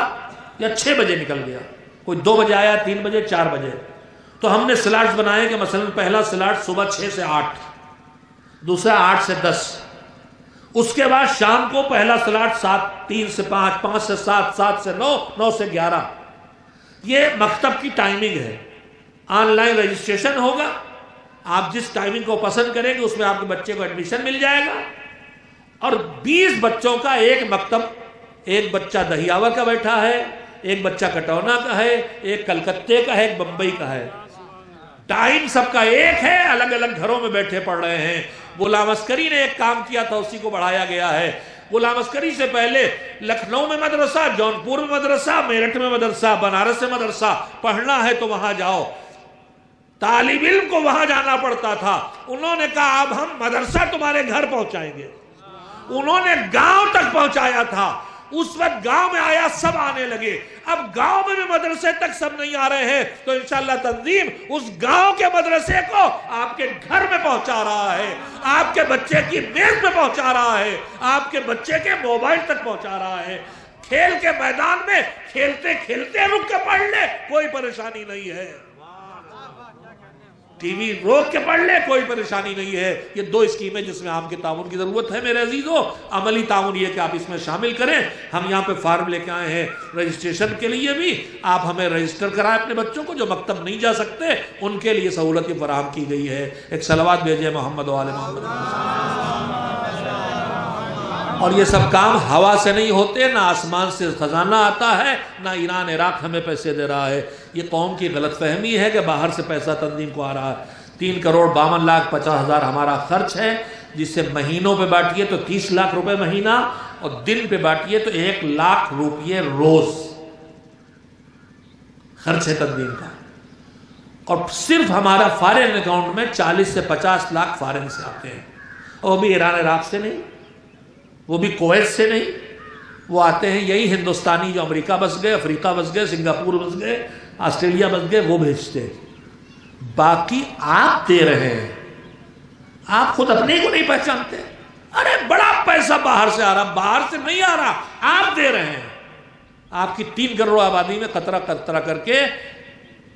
یا 6 بجے نکل گیا، کوئی 2 بجے آیا، 3 بجے، 4 بجے، تو ہم نے سلاٹس بنائے کہ مثلا پہلا سلاٹ صبح 6 سے 8، دوسرا 8 سے 10، اس کے بعد شام کو پہلا سلاٹ 3 سے 5، 5 سے 7، 7 سے 9، 9 سے 11۔ یہ مکتب کی ٹائمنگ ہے۔ آن لائن رجسٹریشن ہوگا، آپ جس ٹائمنگ کو پسند کریں گے اس میں آپ کے بچے کو ایڈمیشن مل جائے گا، اور 20 بچوں کا ایک مکتب ایک بچہ دہیاور کا بیٹھا ہے، ایک بچہ کٹونا کا ہے، ایک کلکتے کا ہے، ایک بمبئی کا ہے، ٹائم سب کا ایک ہے، الگ الگ گھروں میں بیٹھے پڑھ رہے ہیں۔ غلام عسکری نے ایک کام کیا تھا، اسی کو بڑھایا گیا ہے۔ غلام عسکری سے پہلے لکھنؤ میں مدرسہ، جونپور میں مدرسہ، میرٹھ میں مدرسہ، بنارس میں مدرسہ، پڑھنا ہے تو وہاں جاؤ، طالب علم کو وہاں جانا پڑتا تھا۔ انہوں نے کہا اب ہم مدرسہ تمہارے گھر پہنچائیں گے۔ انہوں نے گاؤں تک پہنچایا تھا، اس وقت گاؤں میں آیا، سب آنے لگے۔ اب گاؤں میں بھی مدرسے تک سب نہیں آ رہے ہیں تو انشاءاللہ تنظیم اس گاؤں کے مدرسے کو آپ کے گھر میں پہنچا رہا ہے، آپ کے بچے کی میز میں پہنچا رہا ہے، آپ کے بچے کے موبائل تک پہنچا رہا ہے۔ کھیل کے میدان میں کھیلتے کھیلتے رک کے پڑھ لے، کوئی پریشانی نہیں ہے، ٹی وی روک کے پڑھ لے، کوئی پریشانی نہیں ہے۔ یہ دو اسکیمیں جس میں آپ کے تعاون کی ضرورت ہے میرے عزیزوں۔ عملی تعاون یہ کہ آپ اس میں شامل کریں۔ ہم یہاں پہ فارم لے کے آئے ہیں رجسٹریشن کے لیے بھی، آپ ہمیں رجسٹر کرائیں اپنے بچوں کو، جو مکتب نہیں جا سکتے ان کے لیے سہولت یہ فراہم کی گئی ہے۔ ایک صلوات بھیجیں محمد و آل محمد۔ اور یہ سب کام ہوا سے نہیں ہوتے، نہ آسمان سے خزانہ آتا ہے، نہ ایران عراق ہمیں پیسے دے رہا ہے۔ یہ قوم کی غلط فہمی ہے کہ باہر سے پیسہ تنظیم کو آ رہا ہے۔ 3,52,50,000 ہمارا خرچ ہے، جس سے مہینوں پہ بانٹیے تو 30 لاکھ روپے مہینہ، اور دن پہ بانٹیے تو 1 لاکھ روپے روز خرچ ہے تنظیم کا۔ اور صرف ہمارا فارن اکاؤنٹ میں 40 سے 50 لاکھ فارن سے آتے ہیں، اور وہ بھی ایران عراق سے نہیں، وہ بھی کویت سے نہیں، وہ آتے ہیں یہی ہندوستانی جو امریکہ بس گئے، افریقہ بس گئے، سنگاپور بس گئے، آسٹریلیا بس گئے، وہ بھیجتے ہیں۔ باقی آپ دے رہے ہیں، آپ خود اپنے کو نہیں پہچانتے۔ ارے بڑا پیسہ باہر سے آ رہا، باہر سے نہیں آ رہا، آپ دے رہے ہیں۔ آپ کی 3 کروڑ آبادی میں قطرہ قطرہ کر کے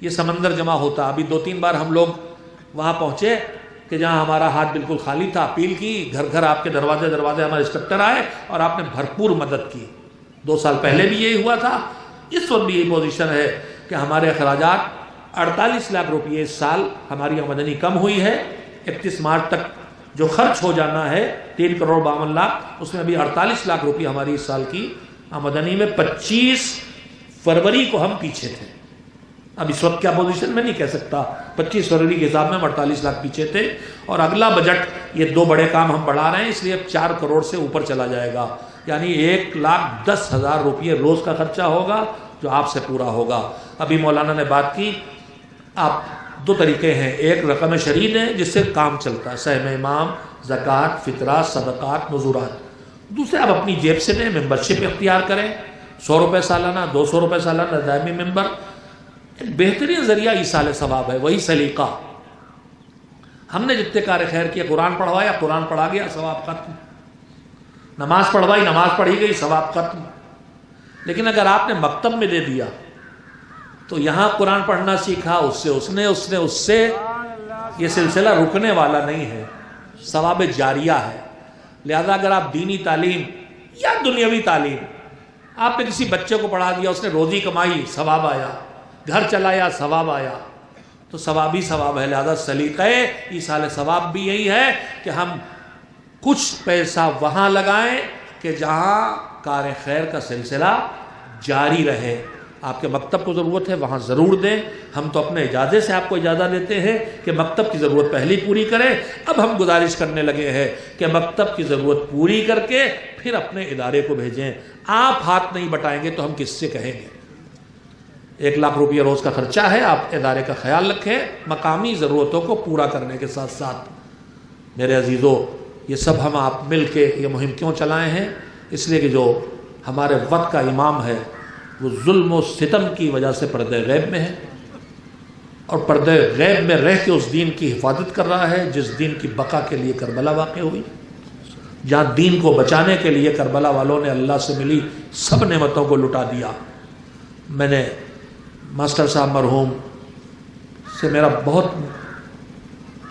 یہ سمندر جمع ہوتا۔ ابھی 2-3 بار ہم لوگ وہاں پہنچے کہ جہاں ہمارا ہاتھ بالکل خالی تھا، اپیل کی، گھر گھر آپ کے دروازے ہمارے انسپکٹر آئے اور آپ نے بھرپور مدد کی۔ 2 سال پہلے بھی یہی ہوا تھا، اس وقت بھی یہی پوزیشن ہے کہ ہمارے اخراجات 48 لاکھ روپئے اس سال ہماری آمدنی کم ہوئی ہے۔ 31 مارچ تک جو خرچ ہو جانا ہے 3,52,00,000، اس میں ابھی 48 لاکھ روپئے ہماری اس سال کی آمدنی میں 25 فروری کو ہم پیچھے تھے۔ اب اس وقت کیا پوزیشن میں نہیں کہہ سکتا، 25 فروری کے حساب میں ہم 48 لاکھ پیچھے تھے، اور اگلا بجٹ یہ 2 بڑے کام ہم بڑھا رہے ہیں، اس لیے اب 4 کروڑ سے اوپر چلا جائے گا، یعنی 1,10,000 روپئے روز کا خرچہ ہوگا جو آپ سے پورا ہوگا۔ ابھی مولانا نے بات کی، آپ 2 طریقے ہیں، ایک رقم شرید ہے جس سے کام چلتا ہے، سہم امام، زکوٰۃ، فطرات، صدقات، نذورات۔ دوسرے آپ اپنی جیب سے دیں، ممبرشپ اختیار کریں، 100 روپے سالانہ، 200 روپے سالانہ دائمی ممبر۔ ایک بہترین ذریعہ ایصال ثواب ہے، وہی سلیقہ۔ ہم نے جتنے کار خیر کیے، قرآن پڑھوایا، قرآن پڑھا گیا، ثواب ختم، نماز پڑھوائی، نماز پڑھی گئی، ثواب ختم۔ لیکن اگر آپ نے مکتب میں دے دیا تو یہاں قرآن پڑھنا سیکھا، اس سے یہ سلسلہ رکنے والا نہیں ہے، ثواب جاریہ ہے۔ لہذا اگر آپ دینی تعلیم یا دنیاوی تعلیم، آپ نے کسی بچے کو پڑھا دیا، اس نے روزی کمائی، ثواب آیا، گھر چلایا، ثواب آیا، تو ثواب ہی ثواب ہے۔ لہذا سلیقہ ایصال ثواب بھی یہی ہے کہ ہم کچھ پیسہ وہاں لگائیں کہ جہاں کار خیر کا سلسلہ جاری رہے۔ آپ کے مکتب کو ضرورت ہے، وہاں ضرور دیں۔ ہم تو اپنے اجازے سے آپ کو اجازت دیتے ہیں کہ مکتب کی ضرورت پہلی پوری کریں۔ اب ہم گزارش کرنے لگے ہیں کہ مکتب کی ضرورت پوری کر کے پھر اپنے ادارے کو بھیجیں۔ آپ ہاتھ نہیں بٹائیں گے تو ہم کس سے کہیں گے؟ 1 لاکھ روپیہ روز کا خرچہ ہے، آپ ادارے کا خیال رکھیں، مقامی ضرورتوں کو پورا کرنے کے ساتھ ساتھ۔ میرے عزیزوں، یہ سب ہم آپ مل کے یہ مہم کیوں چلائے ہیں؟ اس لیے کہ جو ہمارے وقت کا امام ہے وہ ظلم و ستم کی وجہ سے پردہ غیب میں ہے، اور پردہ غیب میں رہ کے اس دین کی حفاظت کر رہا ہے جس دین کی بقا کے لیے کربلا واقع ہوئی، جہاں دین کو بچانے کے لیے کربلا والوں نے اللہ سے ملی سب نعمتوں کو لٹا دیا۔ میں نے ماسٹر صاحب مرحوم سے میرا بہت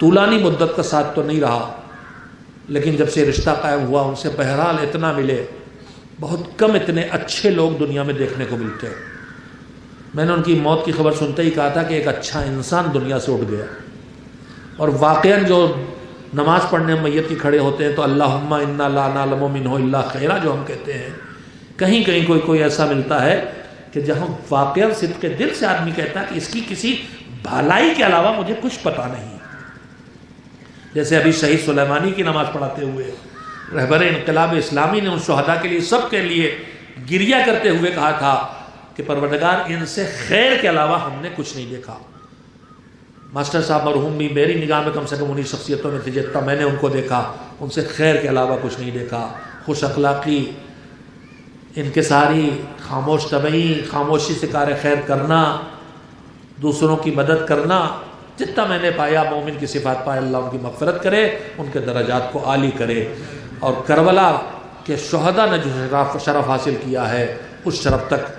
طولانی مدت کا ساتھ تو نہیں رہا، لیکن جب سے رشتہ قائم ہوا ان سے بہرحال اتنا ملے، بہت کم اتنے اچھے لوگ دنیا میں دیکھنے کو ملتے ہیں۔ میں نے ان کی موت کی خبر سنتے ہی کہا تھا کہ ایک اچھا انسان دنیا سے اٹھ گیا، اور واقعاً جو نماز پڑھنے میت کی کھڑے ہوتے ہیں تو اللہم انا لا نعلم منہ الا خیرا جو ہم کہتے ہیں کہیں کہیں کوئی ایسا ملتا ہے کہ جہاں واقعہ صدق کے دل سے آدمی کہتا ہے کہ اس کی کسی بھلائی کے علاوہ مجھے کچھ پتہ نہیں. جیسے ابھی شہید سلیمانی کی نماز پڑھاتے ہوئے رہبر انقلاب اسلامی نے ان شہداء کے لیے سب کے لیے گریہ کرتے ہوئے کہا تھا کہ پروردگار ان سے خیر کے علاوہ ہم نے کچھ نہیں دیکھا. ماسٹر صاحب مرحوم بھی میری نگاہ میں کم سے کم انہی شخصیتوں میں تھے جتنا میں نے ان کو دیکھا، ان سے خیر کے علاوہ کچھ نہیں دیکھا. خوش اخلاقی، انکساری، خاموش طبعی، خاموشی سے کار خیر کرنا، دوسروں کی مدد کرنا، جتنا میں نے پایا مومن کی صفات پائے. اللہ ان کی مغفرت کرے، ان کے درجات کو عالی کرے. اور کربلا کے شہداء نے جو شرف حاصل کیا ہے اس شرف تک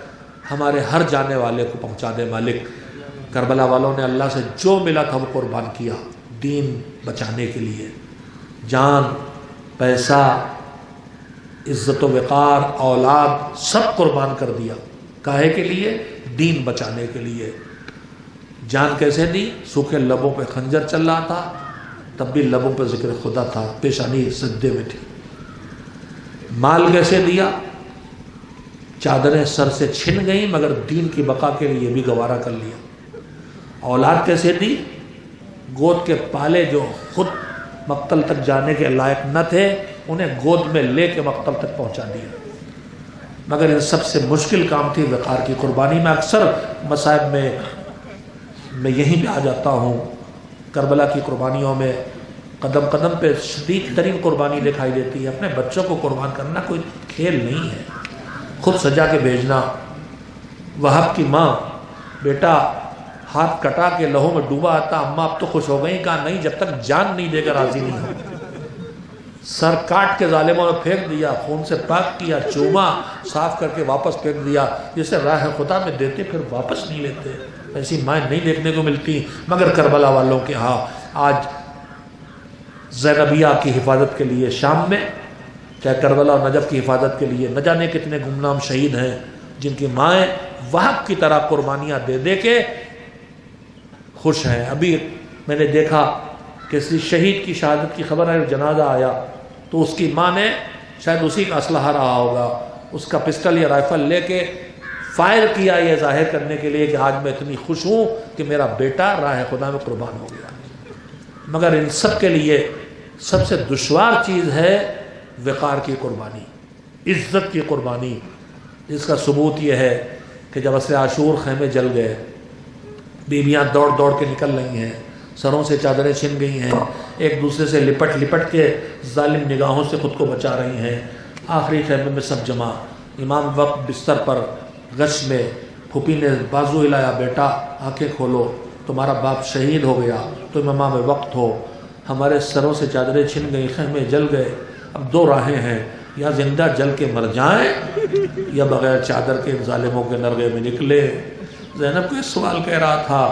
ہمارے ہر جانے والے کو پہنچا دے مالک. کربلا والوں نے اللہ سے جو ملا تھا وہ قربان کیا دین بچانے کے لیے. جان، پیسہ، عزت و وقار، اولاد سب قربان کر دیا. کاہے کے لیے؟ دین بچانے کے لیے. جان کیسے دی؟ سوکھے لبوں پہ خنجر چل رہا تھا تب بھی لبوں پہ ذکر خدا تھا، پیشانی سجدے میں تھی. مال کیسے دیا؟ چادریں سر سے چھن گئیں مگر دین کی بقا کے لیے بھی گوارا کر لیا. اولاد کیسے دی؟ گود کے پالے جو خود مقتل تک جانے کے لائق نہ تھے انہیں گود میں لے کے مقتل تک پہنچا دیا. مگر ان سب سے مشکل کام تھی وقار کی قربانی. میں اکثر مصائب میں یہیں پہ آ جاتا ہوں. کربلا کی قربانیوں میں قدم قدم پہ شدید ترین قربانی دکھائی دیتی ہے. اپنے بچوں کو قربان کرنا کوئی کھیل نہیں ہے. خود سجا کے بھیجنا. وہب کی ماں، بیٹا ہاتھ کٹا کے لہو میں ڈوبا آتا، اماں اب تو خوش ہو گئی. کہا نہیں، جب تک جان نہیں دے کر راضی نہیں ہو. سر کاٹ کے ظالموں نے پھینک دیا، خون سے پاک کیا، چوما، صاف کر کے واپس پھینک دیا. جسے راہ خدا میں دیتے پھر واپس نہیں لیتے. ایسی مائیں نہیں دیکھنے کو ملتی. مگر کربلا والوں کے ہاں آج زینبیہ کی حفاظت کے لیے شام میں، چاہے کربلا اور نجف کی حفاظت کے لیے نہ جانے کتنے گمنام شہید ہیں جن کی مائیں وہب کی طرح قربانیاں دے دے کے خوش ہیں. ابھی میں نے دیکھا کہ کسی شہید کی شہادت کی خبر آئی، جنازہ آیا تو اس کی ماں نے شاید اسی کا اسلحہ رہا ہوگا، اس کا پسٹل یا رائفل لے کے فائر کیا یہ ظاہر کرنے کے لیے کہ آج میں اتنی خوش ہوں کہ میرا بیٹا راہ خدا میں قربان ہو گیا. مگر ان سب کے لیے سب سے دشوار چیز ہے وقار کی قربانی، عزت کی قربانی. جس کا ثبوت یہ ہے کہ جب عصر عاشور خیمے جل گئے، بیویاں دوڑ دوڑ کے نکل رہی ہیں، سروں سے چادریں چھن گئی ہیں، ایک دوسرے سے لپٹ لپٹ کے ظالم نگاہوں سے خود کو بچا رہی ہیں. آخری خیمے میں سب جمع. امام وقت بستر پر غش میں، پھوپھی نے بازو ہلایا، بیٹا آنکھیں کھولو، تمہارا باپ شہید ہو گیا، تم امام وقت ہو. ہمارے سروں سے چادریں چھن گئی، خیمے جل گئے. اب دو راہیں ہیں، یا زندہ جل کے مر جائیں یا بغیر چادر کے ظالموں کے نرغے میں نکلے. زینب کو اس سوال کہہ رہا تھا،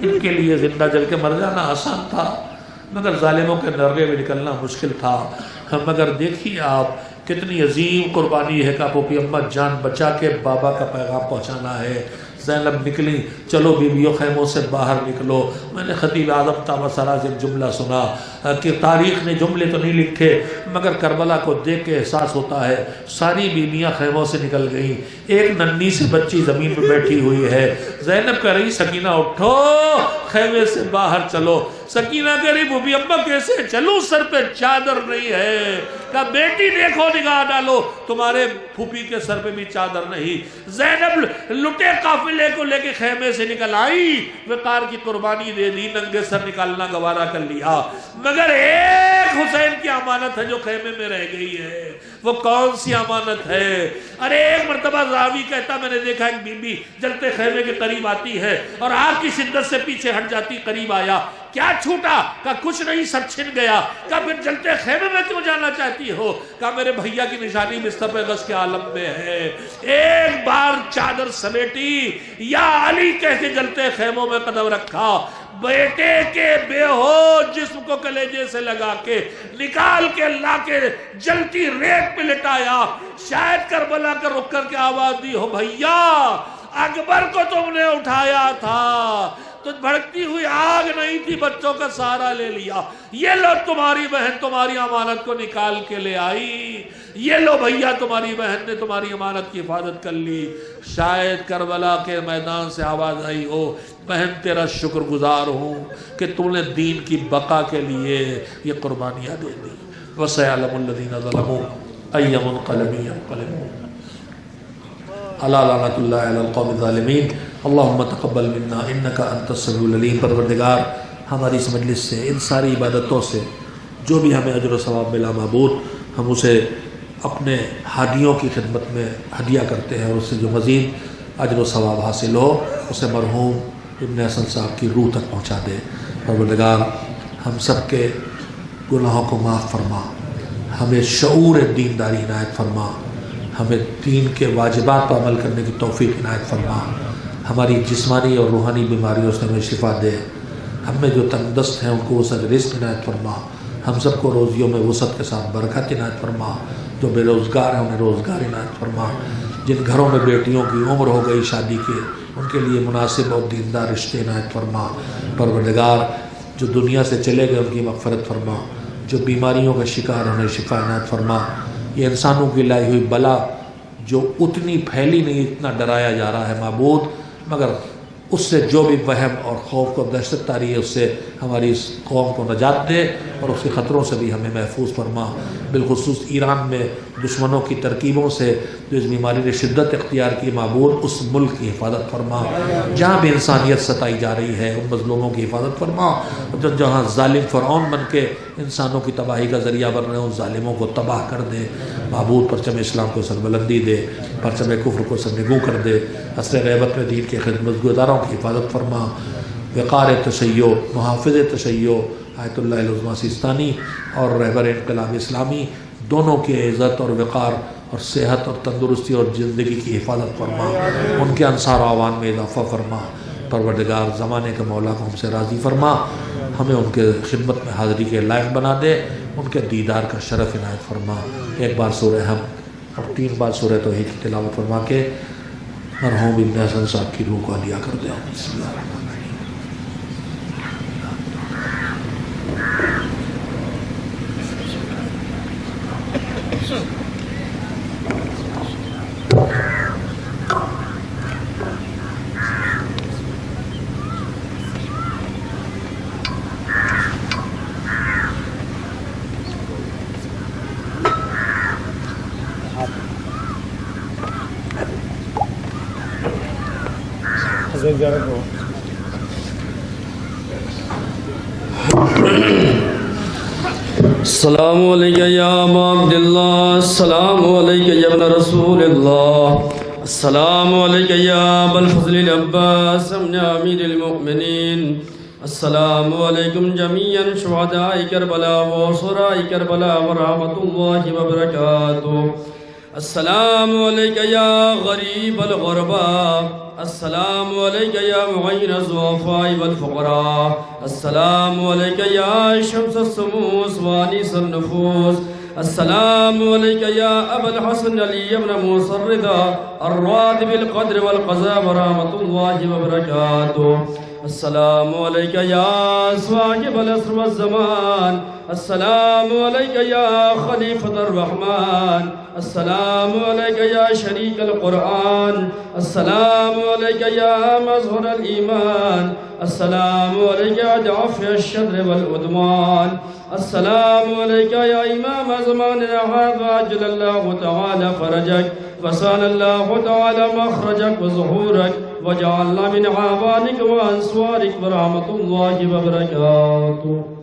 ان کے لیے زندہ جل کے مر جانا آسان تھا مگر ظالموں کے نرغے میں نکلنا مشکل تھا. مگر دیکھیے آپ کتنی عظیم قربانی ہے کہ پھوپھی اماں جان بچا کے بابا کا پیغام پہنچانا ہے. زینب نکلی، چلو بیویوں خیموں سے باہر نکلو. میں نے خطیب اعظم طاووس سرا سے جملہ سنا کہ تاریخ نے جملے تو نہیں لکھے مگر کربلا کو دیکھ کے احساس ہوتا ہے ساری بیویاں خیموں سے نکل گئیں، ایک ننھی سی بچی زمین پہ بیٹھی ہوئی ہے. زینب کہہ رہی سکینہ اٹھو، خیمے سے باہر چلو. سکینہ کہہ رہی بوبی ابا کیسے چلوں، سر پہ چادر نہیں ہے. کہا بیٹی دیکھو نگاہ ڈالو، تمہارے پھوپھی کے سر پہ بھی چادر نہیں. زینب لٹے قافلے کو لے کے خیمے سے نکل آئی، وقار کی قربانی دے دی، ننگے سر نکالنا گوارا کر لیا. مگر ایک حسین کی امانت ہے جو خیمے میں رہ گئی ہے. وہ کون سی امانت ہے؟ ارے ایک مرتبہ راوی کہتا میں نے دیکھا ایک بی بی جلتے خیمے کے قریب آتی ہے اور آگ کی شدت سے پیچھے ہٹ جاتی. قریب آیا، کیا چھوٹا؟ کہا کچھ نہیں، سب چھن گیا. کہا پھر جلتے خیمے میں کیوں جانا چاہتی ہو؟ کہا میرے بھیا کی نشانی بستر پہ غش کے عالم میں ہے. ایک بار چادر سمیٹی، یا علی کہہ کے جلتے خیموں میں قدم رکھا. بیٹے کے بے ہوش جسم کو کلیجے سے لگا کے نکال کے لا کے جلتی ریت پہ لٹایا. شاید کربلا کا رک کر کے آواز دی، ہو بھیا اکبر کو تم نے اٹھایا تھا، تو بھڑکتی ہوئی آگ نہیں تھی، بچوں کا سہارا لے لیا، یہ لو تمہاری بہن تمہاری امانت کو نکال کے لے آئی، یہ لو بھیا تمہاری بہن نے تمہاری امانت کی حفاظت کر لی۔ شاید کربلا کے میدان سے آواز آئی ہو، بہن تیرا شکر گزار ہوں کہ تو نے دین کی بقا کے لیے یہ قربانیاں دے دی۔ وَسَيَعْلَمُ الَّذِينَ ظَلَمُوا أَيَّ مُنْقَلَبٍ يَنْقَلِبُونَ۔ اللہ لعنت اللہ علی القوم الظالمین۔ اللہم تقبل منا انکا انت السمیع العلیم۔ پروردگار ہماری اس مجلس سے، ان ساری عبادتوں سے جو بھی ہمیں اجر و ثواب ملا معبود، ہم اسے اپنے ہادیوں کی خدمت میں ہدیہ کرتے ہیں، اور اس سے جو مزید اجر و ثواب حاصل ہو اسے مرحوم ابن حسن صاحب کی روح تک پہنچا دے۔ پروردگار ہم سب کے گناہوں کو معاف فرما، ہمیں شعور دینداری عنایت فرما، ہمیں دین کے واجبات پر عمل کرنے کی توفیق عنایت فرما، ہماری جسمانی اور روحانی بیماریوں سے ہمیں شفا دے، ہم میں جو تندرست ہیں ان کو وسعت رزق عنایت فرما، ہم سب کو روزیوں میں وسعت کے ساتھ برکت عنایت فرما، جو بے روزگار ہیں انہیں روزگار عنایت فرما، جن گھروں میں بیٹیوں کی عمر ہو گئی شادی کے ان کے لیے مناسب اور دیندار رشتے عنایت فرما۔ پروردگار جو دنیا سے چلے گئے ان کی مغفرت فرما، جو بیماریوں کا شکار انہیں شفا عنایت فرما۔ یہ انسانوں کی لائی ہوئی بلا جو اتنی پھیلی نہیں، اتنا ڈرایا جا رہا ہے معبود، مگر اس سے جو بھی وہم اور خوف کو دہشت طاری ہے اس سے ہماری اس قوم کو نجات دے، اور اس کے خطروں سے بھی ہمیں محفوظ فرما۔ بالخصوص ایران میں دشمنوں کی ترکیبوں سے جو اس بیماری نے شدت اختیار کی معبود، اس ملک کی حفاظت فرما، جہاں بھی انسانیت ستائی جا رہی ہے ان مظلوموں کی حفاظت فرما، جہاں ظالم فرعون بن کے انسانوں کی تباہی کا ذریعہ بن رہے ہیں ان ظالموں کو تباہ کر دے معبود۔ پرچم اسلام کو سربلندی دے، پرچم کفر کو سرنگوں کر دے، عصر غیبت میں دین کے خدمت گزاروں کی حفاظت فرما۔ وقار تشیع، محافظ تشیع آیت اللہ العظمیٰ سیستانی اور رہبر انقلاب اسلامی دونوں کی عزت اور وقار اور صحت اور تندرستی اور زندگی کی حفاظت فرما، ان کے انصار و اعوان میں اضافہ فرما۔ پروردگار زمانے کے مولا کو ہم سے راضی فرما، ہمیں ان کے خدمت میں حاضری کے لائق بنا دے، ان کے دیدار کا شرف عنایت فرما۔ ایک بار سورہ حمد اور 3 بار سورہ توحید کی تلاوت فرما کے مرحوم ابن حسن صاحب کی روح کو عطیہ کر دیں۔ بسم اللہ الرحمن الرحیم۔ السلام علیکم یا ابا عبداللہ، السلام علیکم یا ابن رسول اللہ، السلام علیکم یا ابا الفضل العباس ابن امیر المؤمنین، السلام علیکم جمیعا شہداء کربلا و شہداء کربلا ورحمۃ اللہ وبرکاتہ، السلام علیکم یا غریب الغرباء، السلام علیکم یا معین الضعفاء والفقراء، السلام علیکم یا شمس الشموس وانیس النفوس، السلام علیکم یا ابا الحسن علی ابن موسى الرضا الراد بالقدر والقضاء ورحمۃ اللہ وبرکاتہ، السلام علیکم یا صاحب العصر والزمان، السلام علیکم یا خلیفۃ الرحمن، السلام علیکم یا شریک القرآن، السلام علیکم یا مظہر الایمان، السلام علیکم یا دافع الشر والعدوان، السلام علیکم یا امام زماننا هذا عجل اللہ تعالی فرجک وسان اللہ تعالی مخرجک وظہورک وجعلنا من عوانک وانصارک ورحمۃ اللہ وبرکاتہ۔